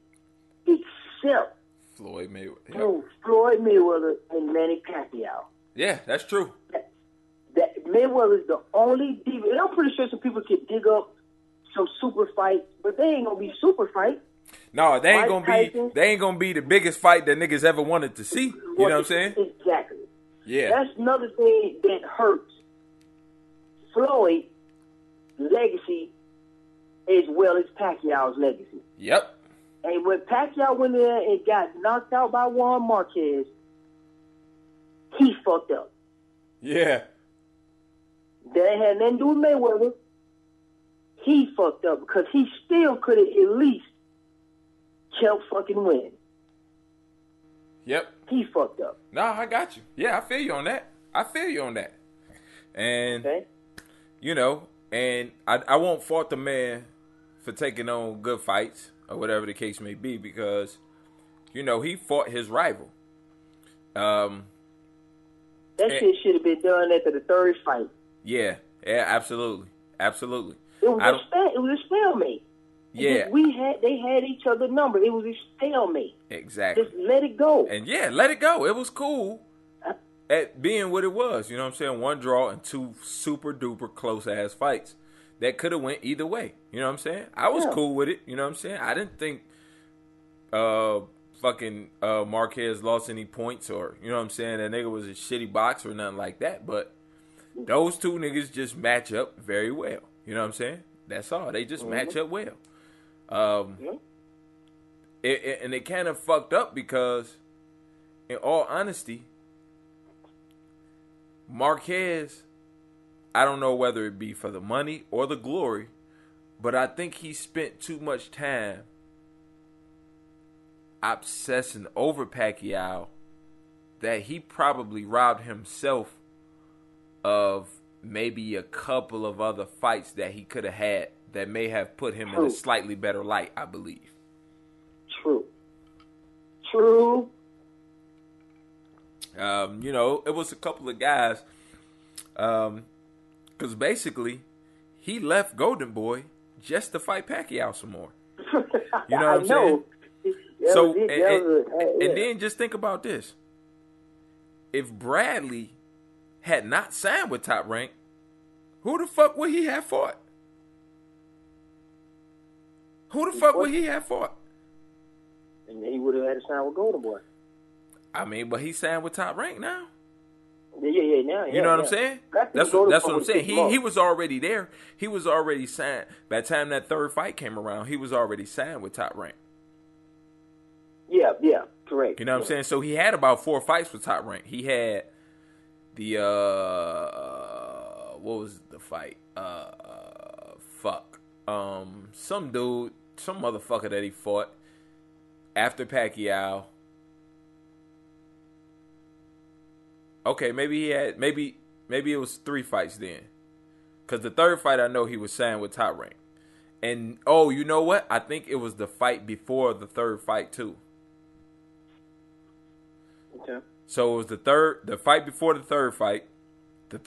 except Floyd Mayweather. Yep. Floyd Mayweather and Manny Pacquiao. Yeah, that's true. That Mayweather's the only diva. And I'm pretty sure some people can dig up some super fights, but they ain't gonna be super fights. No, they ain't gonna be the biggest fight that niggas ever wanted to see. You know what I'm saying? Exactly. Yeah. That's another thing that hurts Floyd's legacy as well as Pacquiao's legacy. Yep. And when Pacquiao went in there and got knocked out by Juan Marquez, he fucked up. Yeah. That ain't had nothing to do with Mayweather. He fucked up because he still could have at least kept fucking winning. Yep. He fucked up. No, I got you. Yeah, I feel you on that. And, okay. You know, and I won't fault the man for taking on good fights or whatever the case may be because, you know, he fought his rival. That shit should have been done after the third fight. Yeah, absolutely. It was a stalemate. Yeah. They had each other numbered. It was a stalemate. Exactly. Just let it go. And yeah, let it go. It was cool at being what it was. You know what I'm saying? One draw and two super duper close ass fights that could have went either way. You know what I'm saying? I was cool with it. You know what I'm saying? I didn't think Marquez lost any points or, you know what I'm saying, that nigga was a shitty boxer or nothing like that. But those two niggas just match up very well. You know what I'm saying? That's all. They just match up well. And it kind of fucked up because, in all honesty, Marquez, I don't know whether it be for the money or the glory, but I think he spent too much time obsessing over Pacquiao that he probably robbed himself of maybe a couple of other fights that he could have had that may have put him in a slightly better light, I believe. True. You know, it was a couple of guys, because basically he left Golden Boy just to fight Pacquiao some more. You know what I'm saying? So, and then just think about this. If Bradley had not signed with Top Rank, who the fuck would he have fought? And he would have had to sign with Golden Boy. I mean, but he signed with Top Rank now. Yeah, now. You know what I'm saying? That's what I'm saying. He was already there. He was already signed. By the time that third fight came around, he was already signed with Top Rank. Yeah, correct. You know what I'm saying? So he had about 4 fights with Top Rank. He had the what was the fight? Some dude, some motherfucker that he fought after Pacquiao. Okay, maybe it was 3 fights then. Cause the third fight I know he was signed with Top Rank. And you know what? I think it was the fight before the third fight too. Okay. So it was the fight before the third fight, the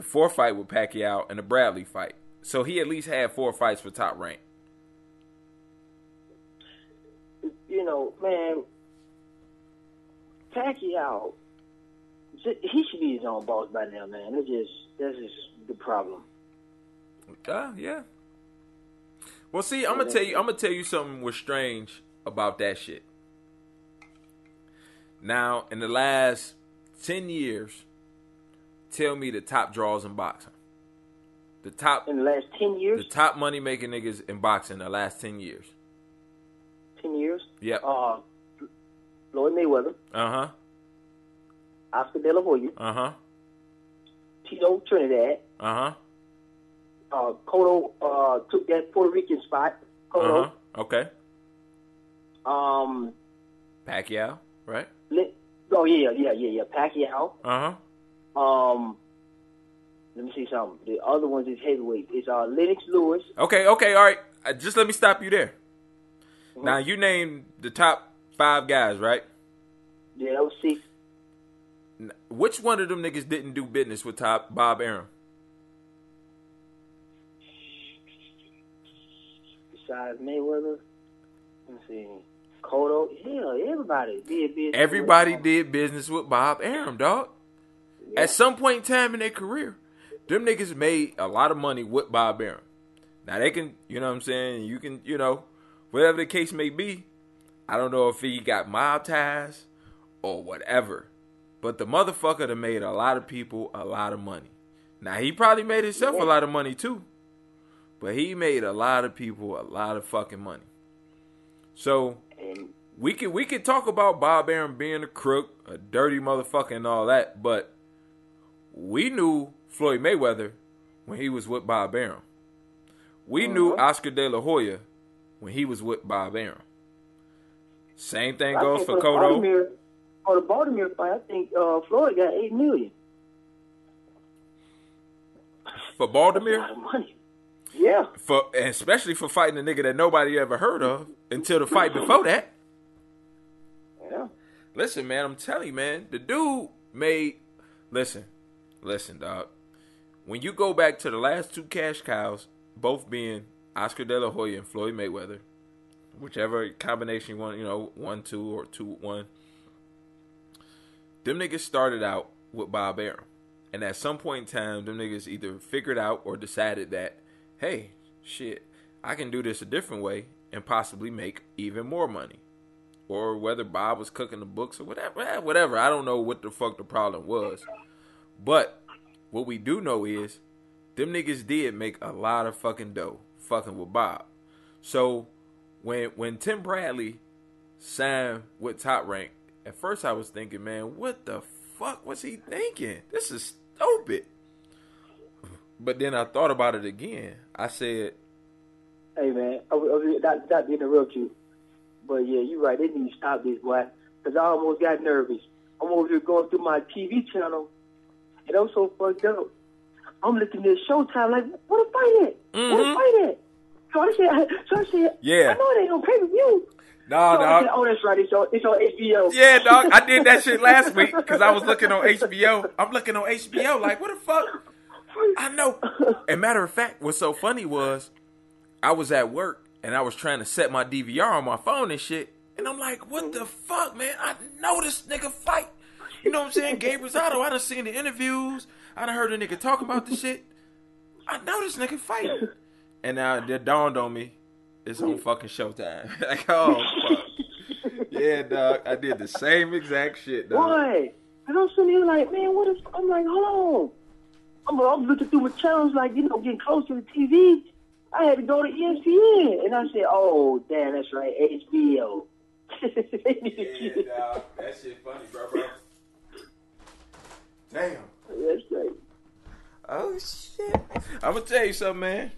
fourth fight with Pacquiao, and the Bradley fight. So he at least had 4 fights for Top Rank. You know, man, Pacquiao, he should be his own boss by now, man. That's just the problem. Yeah. Well, see, I'm gonna tell you something was strange about that shit. Now, in the last 10 years, tell me the top draws in boxing. In the last 10 years? The top money making niggas in boxing in the last 10 years. 10 years? Yep. Floyd Mayweather. Uh-huh. Oscar De La Hoya. Uh-huh. Tito Trinidad. Uh-huh. Cotto took that Puerto Rican spot. Cotto. Uh-huh. Okay. Pacquiao, right? Oh, yeah. Pacquiao. Uh-huh. Let me see something. The other ones is heavyweight. It's Lennox Lewis. Okay, all right. Just let me stop you there. Mm-hmm. Now, you named the top 5 guys, right? Yeah, that was 6. Which one of them niggas didn't do business with Bob Arum? Besides Mayweather, let's see, Cotto, everybody did business. Everybody did business with Bob Arum, dog. Yeah. At some point in time in their career, them niggas made a lot of money with Bob Arum. Now they can, you know what I'm saying? You can, whatever the case may be. I don't know if he got mob ties or whatever. But the motherfucker that made a lot of people a lot of money. Now he probably made himself a lot of money too. But he made a lot of people a lot of fucking money. So we could talk about Bob Arum being a crook, a dirty motherfucker and all that, but we knew Floyd Mayweather when he was with Bob Arum. We knew Oscar De La Hoya when he was with Bob Arum. Same thing goes for Cotto. For the Baltimore fight, I think Floyd got $8 million. For Baltimore? That's a lot of money. Yeah. Especially for fighting a nigga that nobody ever heard of until the fight before that. Yeah. Listen, man, I'm telling you, man, the dude made... Listen, dog. When you go back to the last 2 cash cows, both being Oscar De La Hoya and Floyd Mayweather, whichever combination you want, 1, 2, or 2, 1, them niggas started out with Bob Arum. And at some point in time, them niggas either figured out or decided that, hey, shit, I can do this a different way and possibly make even more money. Or whether Bob was cooking the books or whatever. I don't know what the fuck the problem was. But what we do know is them niggas did make a lot of fucking dough fucking with Bob. So when Tim Bradley signed with Top Rank, at first I was thinking, man, what the fuck was he thinking? This is stupid. But then I thought about it again. I said, hey, man, not to interrupt you, but yeah, you're right. They need to stop this, boy, because I almost got nervous. I'm over here going through my TV channel, and I'm so fucked up. I'm looking at Showtime like, what a fight at? Mm-hmm. What a fight at? So I said, yeah. I know it ain't on pay-per-view. No, so dog. Said, oh, that's right. It's on HBO. Yeah, dog. I did that shit last week because I was looking on HBO. I'm looking on HBO like, what the fuck? I know. And matter of fact, what's so funny was I was at work and I was trying to set my DVR on my phone and shit. And I'm like, what the fuck, man? I know this nigga fight. You know what I'm saying? Gabe Rosado, I done seen the interviews. I done heard a nigga talk about the shit. I know this nigga fight. And now it dawned on me, it's on fucking Showtime. Like, oh, fuck. Yeah, dog. I did the same exact shit, dog. Boy. And I'm sitting here like, man, what is... I'm like, hold on. I'm looking through my channels, like, getting close to the TV. I had to go to ESPN. And I said, oh, damn, that's right, HBO. Yeah, dog. That shit funny, bro. Damn. That's right. Oh, shit. I'm going to tell you something, man.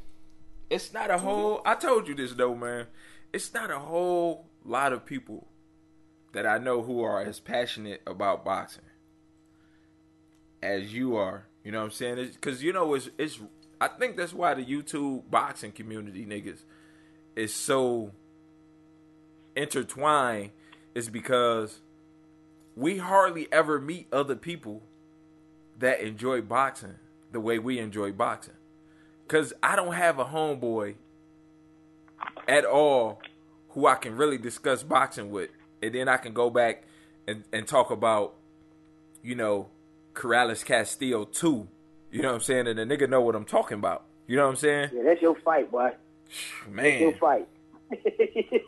It's not a whole... I told you this, though, man. It's not a whole lot of people that I know who are as passionate about boxing as you are. You know what I'm saying? Because, it's... I think that's why the YouTube boxing community, niggas, is so intertwined. Is because we hardly ever meet other people that enjoy boxing the way we enjoy boxing. Because I don't have a homeboy at all who I can really discuss boxing with. And then I can go back and talk about, Corrales Castillo 2. You know what I'm saying? And the nigga know what I'm talking about. You know what I'm saying? Yeah, that's your fight, boy. Man. That's your fight.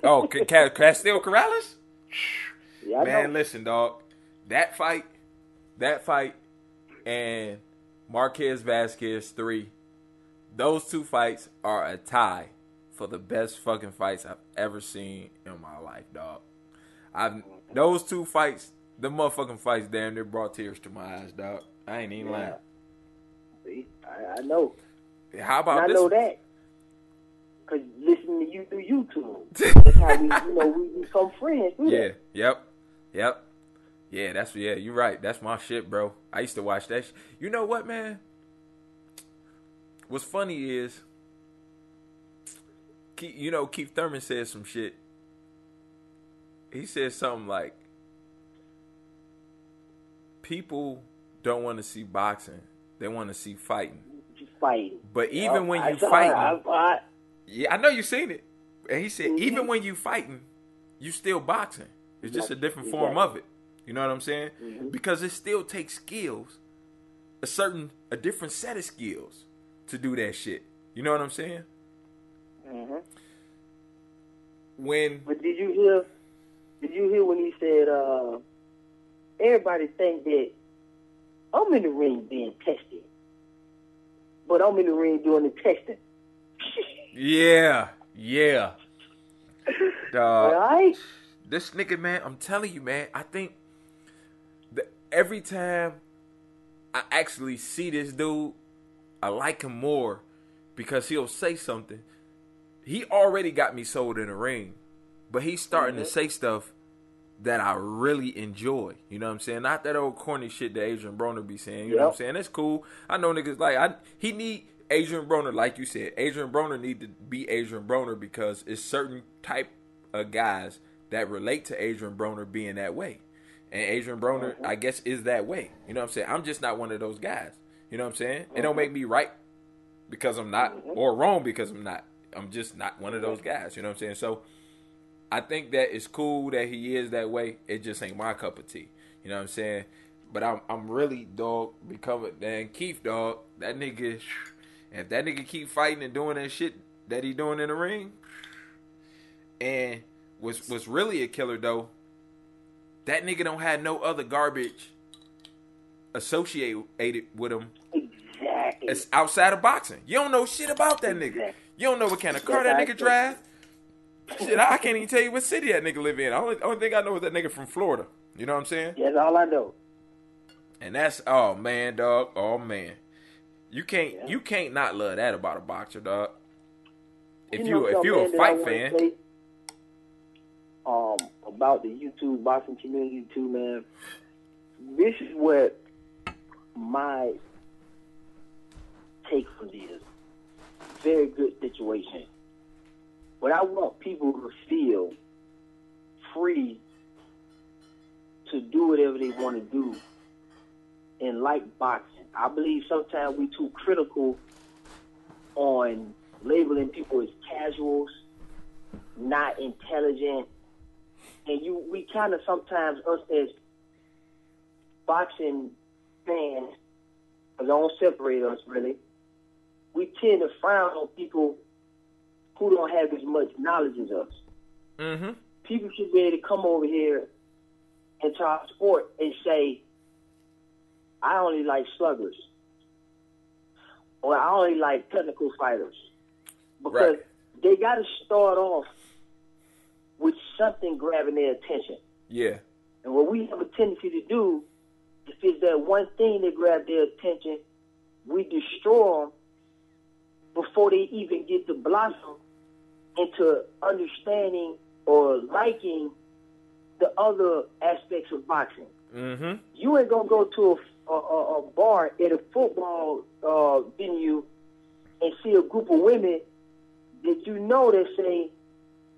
Oh, Castillo Corrales? Yeah, man, listen, dog. That fight, and Marquez Vasquez 3, those 2 fights are a tie for the best fucking fights I've ever seen in my life, dog. Those 2 fights, the motherfucking fights damn near brought tears to my eyes, dog. I ain't even lying. See, I know. How about and this? I know that because listening to you through YouTube. That's how we become friends. Yeah. Yep. Yeah, you're right. That's my shit, bro. I used to watch that. You know what, man? what's funny is, Keith Thurman said some shit. He said something like, people don't want to see boxing. They want to see fighting. Fighting. But even when you fighting, yeah, I know you seen it. And he said, even when you fighting, you still boxing. It's just a different form of it. You know what I'm saying? Because it still takes skills, a different set of skills to do that shit. You know what I'm saying? But did you hear when he said, everybody think that I'm in the ring being tested, but I'm in the ring doing the testing. Yeah. Right? This nigga, man, I'm telling you, man, I think that every time I actually see this dude, I like him more because he'll say something. He already got me sold in the ring, but he's starting to say stuff that I really enjoy. You know what I'm saying? Not that old corny shit that Adrian Broner be saying. You know what I'm saying? That's cool. I know niggas like, he need Adrian Broner, like you said. Adrian Broner need to be Adrian Broner because it's certain type of guys that relate to Adrian Broner being that way. And Adrian Broner, I guess, is that way. You know what I'm saying? I'm just not one of those guys. You know what I'm saying? It don't make me right because I'm not, or wrong because I'm not. I'm just not one of those guys. You know what I'm saying? So I think that it's cool that he is that way. It just ain't my cup of tea. You know what I'm saying? But I'm really, dog, becoming, man, Keith, dog, that nigga, if that nigga keep fighting and doing that shit that he doing in the ring, and what's really a killer, though, that nigga don't have no other garbage associated with him. Exactly. It's outside of boxing. You don't know shit about that nigga. You don't know what kind of car that nigga drive. Shit, I can't even tell you what city that nigga live in. Only thing I know is that nigga from Florida. You know what I'm saying? Yeah, that's all I know. And that's, oh man, dog. Oh man, you can't not love that about a boxer, dog. If you're a fight fan. Say, about the YouTube boxing community too, man. This is what my take on this. Very good situation. But I want people to feel free to do whatever they want to do and like boxing. I believe sometimes we too critical on labeling people as casuals, not intelligent, and we kind of sometimes, us as boxing fans, because don't separate us really, we tend to frown on people who don't have as much knowledge as us. Mm-hmm. People should be able to come over here and talk sport and say, I only like sluggers, or I only like technical fighters, because they got to start off with something grabbing their attention. Yeah. And what we have a tendency to do, if it's that one thing that grabs their attention, we destroy them before they even get to blossom into understanding or liking the other aspects of boxing. Mm-hmm. You ain't gonna go to a bar at a football venue and see a group of women that you know that say,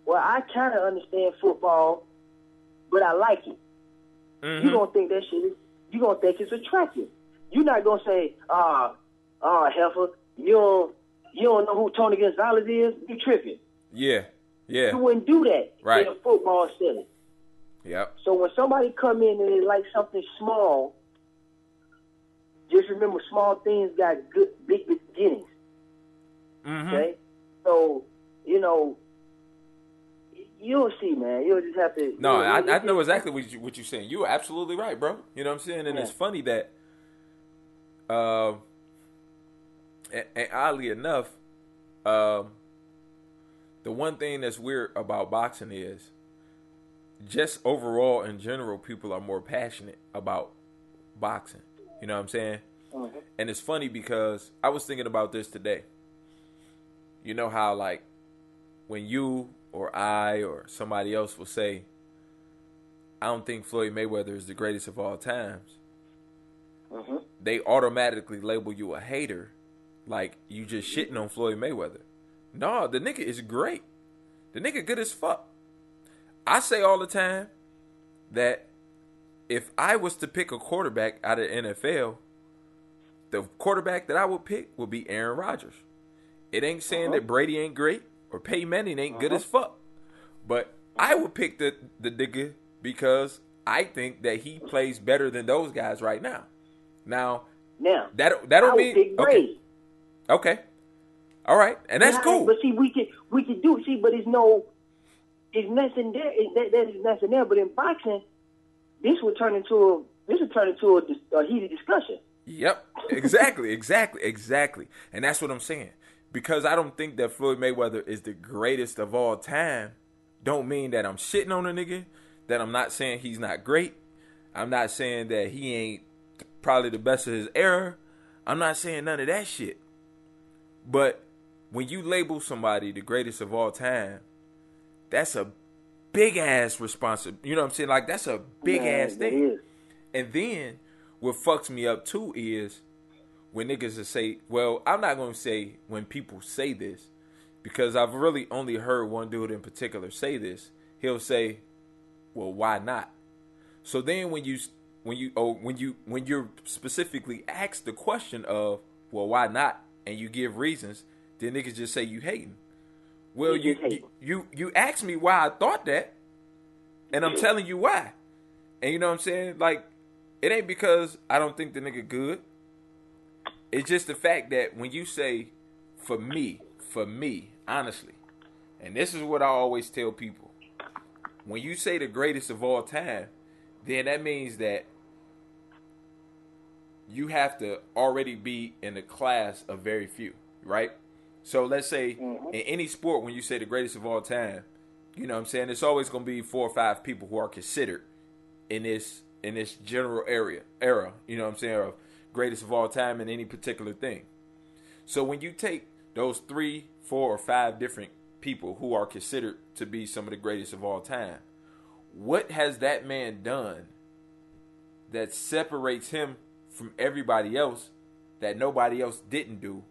well, I kind of understand football, but I like it. Mm-hmm. You're going to think that shit is, you're going to think it's attractive. You're not going to say, heifer, you don't know who Tony Gonzalez is? You tripping. Yeah. You wouldn't do that in a football setting. Yep. So when somebody come in and they like something small, just remember small things got good, big beginnings. Mm-hmm. Okay? So, you'll see, man. You'll just have to. No, I know exactly what you're saying. You are absolutely right, bro. You know what I'm saying? And it's funny that, and oddly enough, the one thing that's weird about boxing is, just overall in general, people are more passionate about boxing. You know what I'm saying? Mm-hmm. And it's funny because I was thinking about this today. You know how, like, when you or I or somebody else will say, I don't think Floyd Mayweather is the greatest of all times, they automatically label you a hater like you just shitting on Floyd Mayweather. No, the nigga is great. The nigga good as fuck. I say all the time that if I was to pick a quarterback out of the NFL, the quarterback that I would pick would be Aaron Rodgers. It ain't saying that Brady ain't great or Peyton Manning ain't good as fuck. But I would pick the nigga because I think that he plays better than those guys right now. Now that don't mean okay. Okay. All right. And that's cool. But see, we can do but it's nothing there. That is nothing there. But in boxing, this would turn into a heated discussion. Yep. Exactly. And that's what I'm saying. Because I don't think that Floyd Mayweather is the greatest of all time, don't mean that I'm shitting on a nigga, that I'm not saying he's not great. I'm not saying that he ain't probably the best of his era. I'm not saying none of that shit. But when you label somebody the greatest of all time, that's a big ass responsibility. You know what I'm saying? Like, that's a big ass thing. And then what fucks me up too is when niggas will say, well, I'm not going to say when people say this, because I've really only heard one dude in particular say this. He'll say, well, why not? So then when you're specifically asked the question of, well, why not? And you give reasons, then niggas just say you hating. Well, you asked me why I thought that, and I'm telling you why. And you know what I'm saying? Like, it ain't because I don't think the nigga good. It's just the fact that when you say, for me, honestly, and this is what I always tell people, when you say the greatest of all time, then that means that you have to already be in the class of very few, right? So let's say in any sport, when you say the greatest of all time, you know what I'm saying, it's always going to be 4 or 5 people who are considered in this general era, you know what I'm saying, of greatest of all time in any particular thing. So when you take those 3, 4, or 5 different people who are considered to be some of the greatest of all time, what has that man done that separates him from everybody else that nobody else didn't do,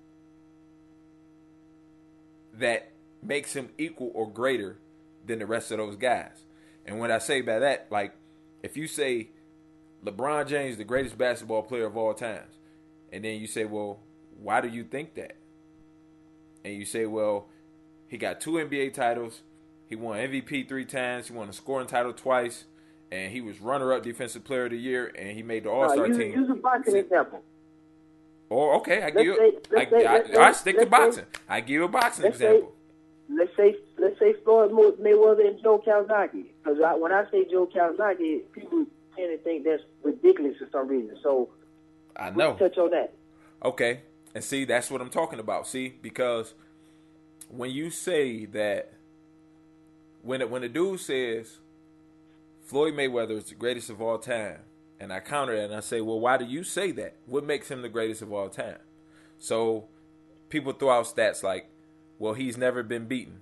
that makes him equal or greater than the rest of those guys? And when I say by that, like, if you say LeBron James, the greatest basketball player of all times, and then you say, well, why do you think that? And you say, well, he got 2 NBA titles, he won MVP 3 times, he won a scoring title twice, and he was runner-up defensive player of the year, and he made the All-Star team. Use a boxing example. Or, okay, I stick to boxing. I give you a boxing example. Let's say Floyd Mayweather and Joe Calzaghe. Because when I say Joe Calzaghe, people tend to think that's ridiculous for some reason. So I know. Touch on that. Okay, and see, that's what I'm talking about. See, because when you say that, when a dude says Floyd Mayweather is the greatest of all time, and I counter that and I say, well, why do you say that? What makes him the greatest of all time? So people throw out stats like, well, he's never been beaten.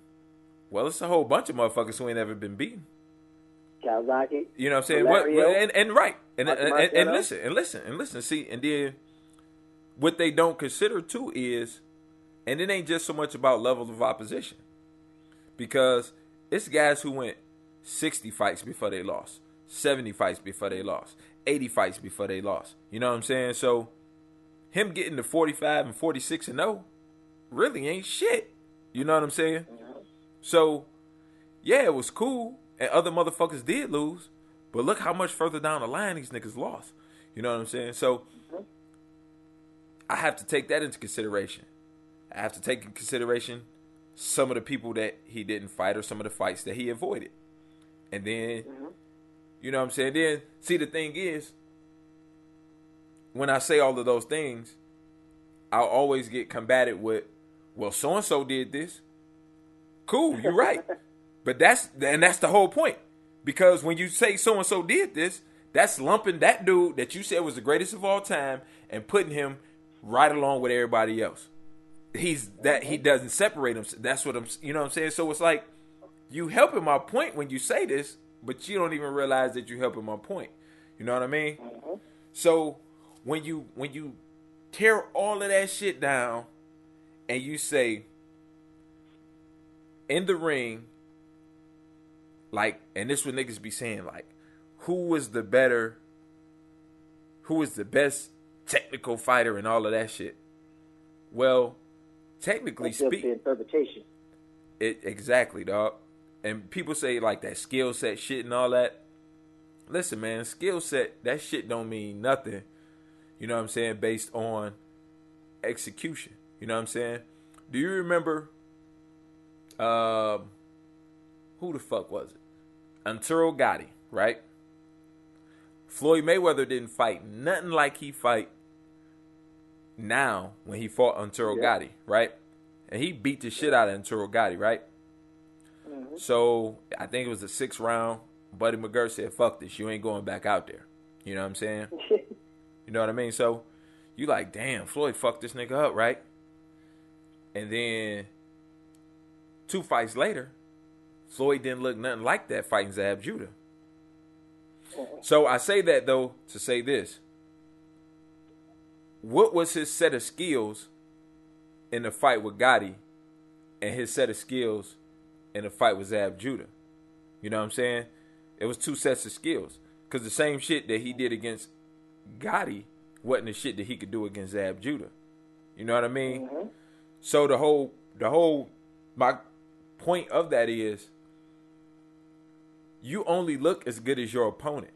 Well, it's a whole bunch of motherfuckers who ain't never been beaten. Calzaghe. You know what I'm saying? Right. And listen. See, and then what they don't consider too is, and it ain't just so much about level of opposition, because it's guys who went 60 fights before they lost, 70 fights before they lost, 80 fights before they lost. You know what I'm saying? So him getting to 45 and 46 and 0 really ain't shit. You know what I'm saying? So yeah, it was cool, and other motherfuckers did lose, but look how much further down the line these niggas lost. You know what I'm saying? So I have to take that into consideration. I have to take into consideration some of the people that he didn't fight or some of the fights that he avoided. And then, you know what I'm saying? Then, see, the thing is, when I say all of those things, I'll always get combated with, well, so-and-so did this. Cool, you're right. But that's the whole point. Because when you say so-and-so did this, that's lumping that dude that you said was the greatest of all time and putting him right along with everybody else. He doesn't separate him. That's what you know what I'm saying? So it's like, you helping my point when you say this, but you don't even realize that you're helping my point. You know what I mean? So when you tear all of that shit down and you say in the ring, like, and this what niggas be saying, like, who is the best technical fighter and all of that shit? Well, technically speaking, interpretation. Exactly, dog. And people say like that skill set shit and all that. Listen, man, skill set, that shit don't mean nothing. You know what I'm saying? Based on execution. You know what I'm saying? Do you remember who the fuck was it? Arturo Gatti, right? Floyd Mayweather didn't fight nothing like he fight now when he fought Arturo Gatti, right? And he beat the shit out of Arturo Gatti, right? Mm-hmm. So I think it was the 6th round. Buddy McGirt said, fuck this, you ain't going back out there. You know what I'm saying? You know what I mean? So you like, damn, Floyd fucked this nigga up, right? And then 2 fights later, Floyd didn't look nothing like that fighting Zab Judah. So I say that, though, to say this. What was his set of skills in the fight with Gotti and his set of skills in the fight with Zab Judah? You know what I'm saying? It was 2 sets of skills. Because the same shit that he did against Gotti wasn't the shit that he could do against Zab Judah. You know what I mean? Mm-hmm. So my point of that is, you only look as good as your opponent.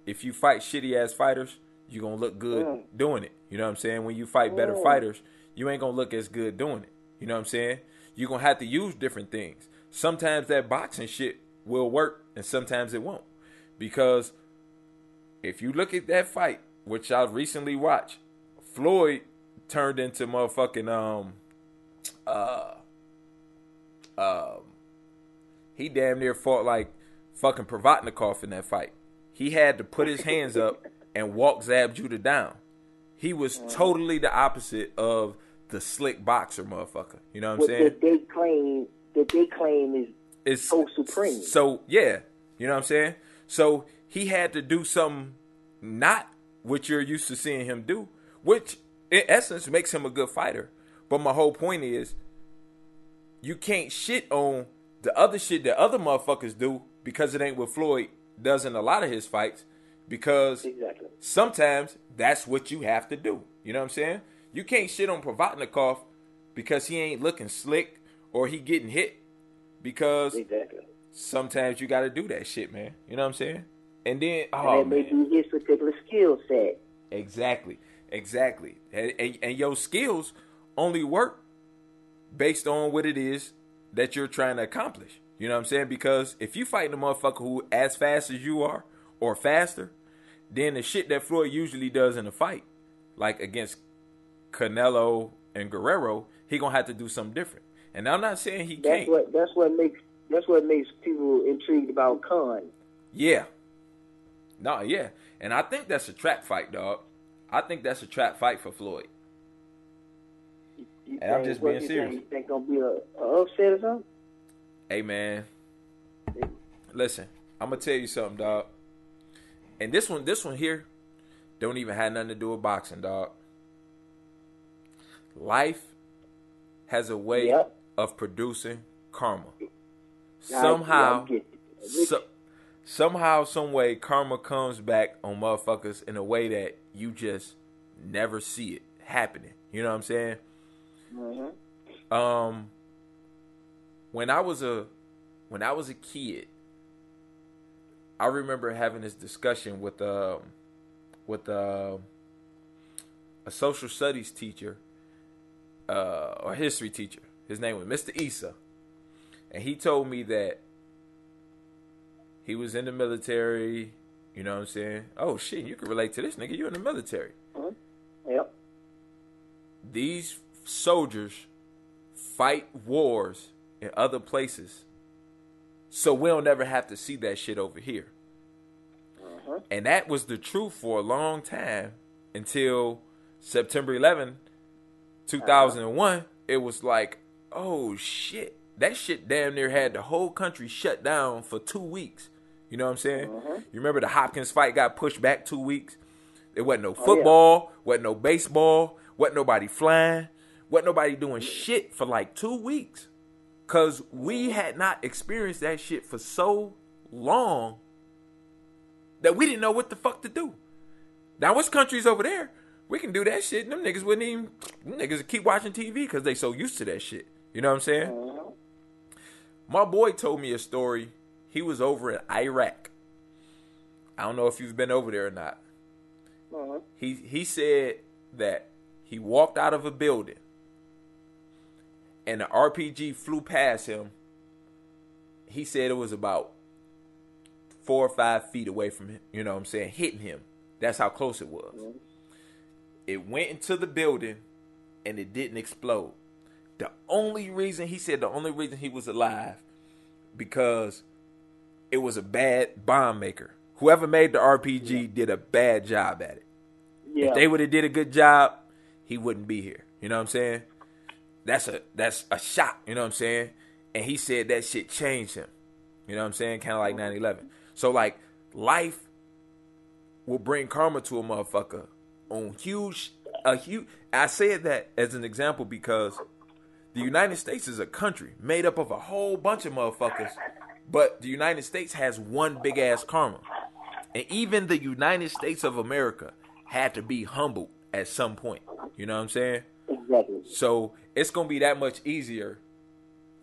If you fight shitty ass fighters, you're going to look good doing it. You know what I'm saying? When you fight better fighters, you ain't going to look as good doing it. You know what I'm saying? You're going to have to use different things. Sometimes that boxing shit will work and sometimes it won't. Because if you look at that fight, which I recently watched, Floyd turned into motherfucking he damn near fought like fucking Provatnikov in that fight. He had to put his hands up and walk Zab Judah down. He was totally the opposite of the slick boxer motherfucker. You know what I'm saying? That they claim is so supreme. So yeah, you know what I'm saying? So he had to do something not what you're used to seeing him do, which in essence makes him a good fighter. But my whole point is, you can't shit on the other shit that other motherfuckers do because it ain't what Floyd does in a lot of his fights, because sometimes that's what you have to do. You know what I'm saying? You can't shit on Provatnikov because he ain't looking slick or he getting hit, because sometimes you got to do that shit, man. You know what I'm saying? And then, that may be his particular skill set. Exactly. And your skills only work based on what it is that you're trying to accomplish. You know what I'm saying? Because if you fighting a motherfucker who as fast as you are or faster, then the shit that Floyd usually does in a fight, like against Canelo and Guerrero, he gonna have to do something different. And I'm not saying he can't. That's what makes people intrigued about Khan. Yeah. No, yeah. And I think that's a trap fight, dog. I think that's a trap fight for Floyd. And I'm just being serious. You think gonna be a upset or something? Hey, man. Listen, I'm gonna tell you something, dog. And this one here don't even have nothing to do with boxing, dog. Life has a way of producing karma. Somehow, some way, karma comes back on motherfuckers in a way that you just never see it happening. You know what I'm saying? Mm-hmm. When I was a kid, I remember having this discussion with a social studies teacher, or history teacher. His name was Mr. Issa, and he told me that he was in the military. You know what I'm saying? Oh shit, you can relate to this nigga. You're in the military. Mm-hmm. Yep. These soldiers fight wars in other places, so we'll never have to see that shit over here. Uh-huh. And that was the truth for a long time until September 11, 2001. Uh-huh. It was like, oh shit, that shit damn near had the whole country shut down for 2 weeks. You know what I'm saying? Uh-huh. You remember the Hopkins fight got pushed back 2 weeks? There wasn't no football, wasn't no baseball, wasn't nobody flying, Wasn't nobody doing shit for like 2 weeks. Because we had not experienced that shit for so long that we didn't know what the fuck to do. Now, what's countries over there? We can do that shit. Them niggas wouldn't even... Them niggas would keep watching TV because they so used to that shit. You know what I'm saying? My boy told me a story. He was over in Iraq. I don't know if you've been over there or not. He said that he walked out of a building and the RPG flew past him. He said it was about 4 or 5 feet away from him. You know what I'm saying? Hitting him. That's how close it was. It went into the building and it didn't explode. The only reason he was alive because it was a bad bomb maker. Whoever made the RPG did a bad job at it. Yeah. If they would have did a good job, he wouldn't be here. You know what I'm saying? That's a shot. You know what I'm saying? And he said that shit changed him. You know what I'm saying? Kind of like 9/11. So like life will bring karma to a motherfucker on a huge. I said that as an example because the United States is a country made up of a whole bunch of motherfuckers, but the United States has one big ass karma. And even the United States of America had to be humbled at some point. You know what I'm saying? Exactly. So it's going to be that much easier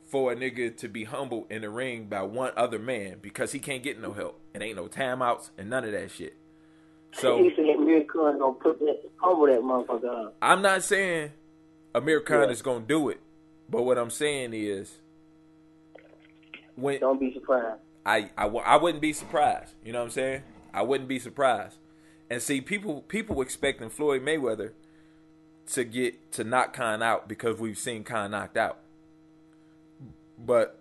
for a nigga to be humbled in the ring by one other man because he can't get no help. And ain't no timeouts and none of that shit. So he said Amir Khan gonna humble that motherfucker up. I'm not saying Amir Khan is going to do it. But what I'm saying is don't be surprised. I wouldn't be surprised. You know what I'm saying? I wouldn't be surprised. And see, people expecting Floyd Mayweather to knock Khan out because we've seen Khan knocked out. But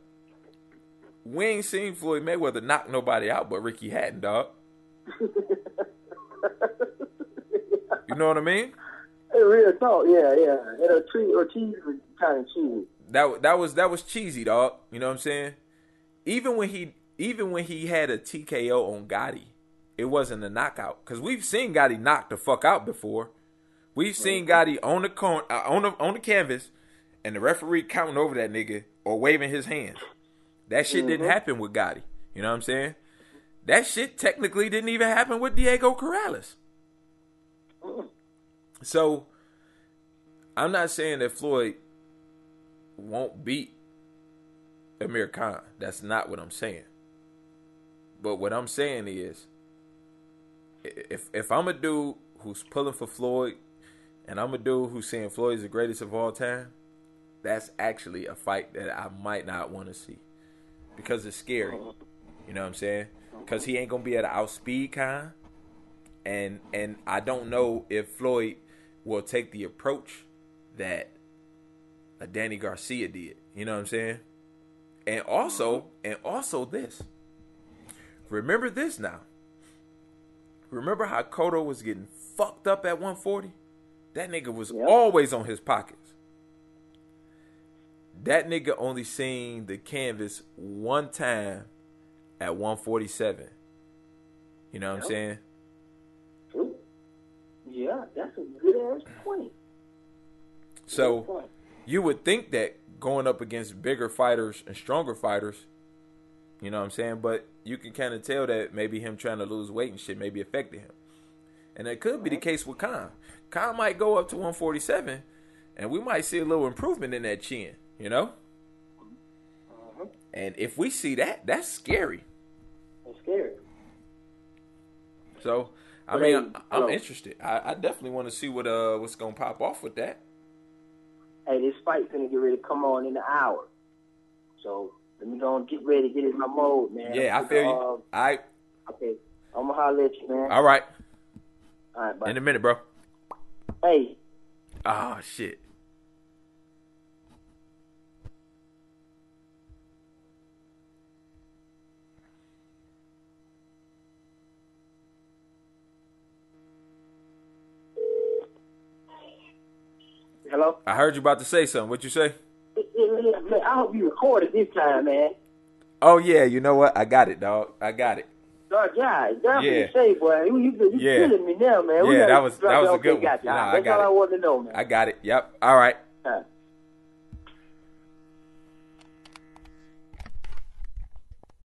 we ain't seen Floyd Mayweather knock nobody out but Ricky Hatton, dog. You know what I mean? Real talk, yeah. And cheese was kind of cheesy. That was cheesy, dog. You know what I'm saying? Even when he had a TKO on Gotti, it wasn't a knockout. Because we've seen Gotti knock the fuck out before. We've seen Gotti on the canvas, and the referee counting over that nigga or waving his hands. That shit didn't happen with Gotti. You know what I'm saying? That shit technically didn't even happen with Diego Corrales. So, I'm not saying that Floyd won't beat Amir Khan. That's not what I'm saying. But what I'm saying is, if I'm a dude who's pulling for Floyd, and I'm a dude who's saying Floyd is the greatest of all time, that's actually a fight that I might not want to see. Because it's scary. You know what I'm saying? Because he ain't going to be able to outspeed Khan. And I don't know if Floyd will take the approach that a Danny Garcia did. You know what I'm saying? And also this. Remember this now. Remember how Cotto was getting fucked up at 140? That nigga was always on his pockets. That nigga only seen the canvas one time at 147. You know what I'm saying? Yeah, that's a good ass point. So you would think that going up against bigger fighters and stronger fighters, you know what I'm saying? But you can kind of tell that maybe him trying to lose weight and shit maybe affected him. And that could be the case with Khan. Khan might go up to 147, and we might see a little improvement in that chin, you know? And if we see that, that's scary. It's scary. So, I mean, I'm interested. I definitely want to see what's going to pop off with that. Hey, this fight's going to get ready to come on in an hour. So, let me go and get ready to get in my mode, man. Yeah, I feel you. All right. Okay. I'm going to holler at you, man. All right. All right, bye. In a minute, bro. Hey. Oh, shit. Hello? I heard you about to say something. What'd you say? Man, I hope you recorded this time, man. Oh, yeah. You know what? I got it, dog. I got it. Yeah. Say, boy. You killing me now, man. Yeah, that was a good one. That's all I wanted to know, man. I got it. Yep. All right. Yeah.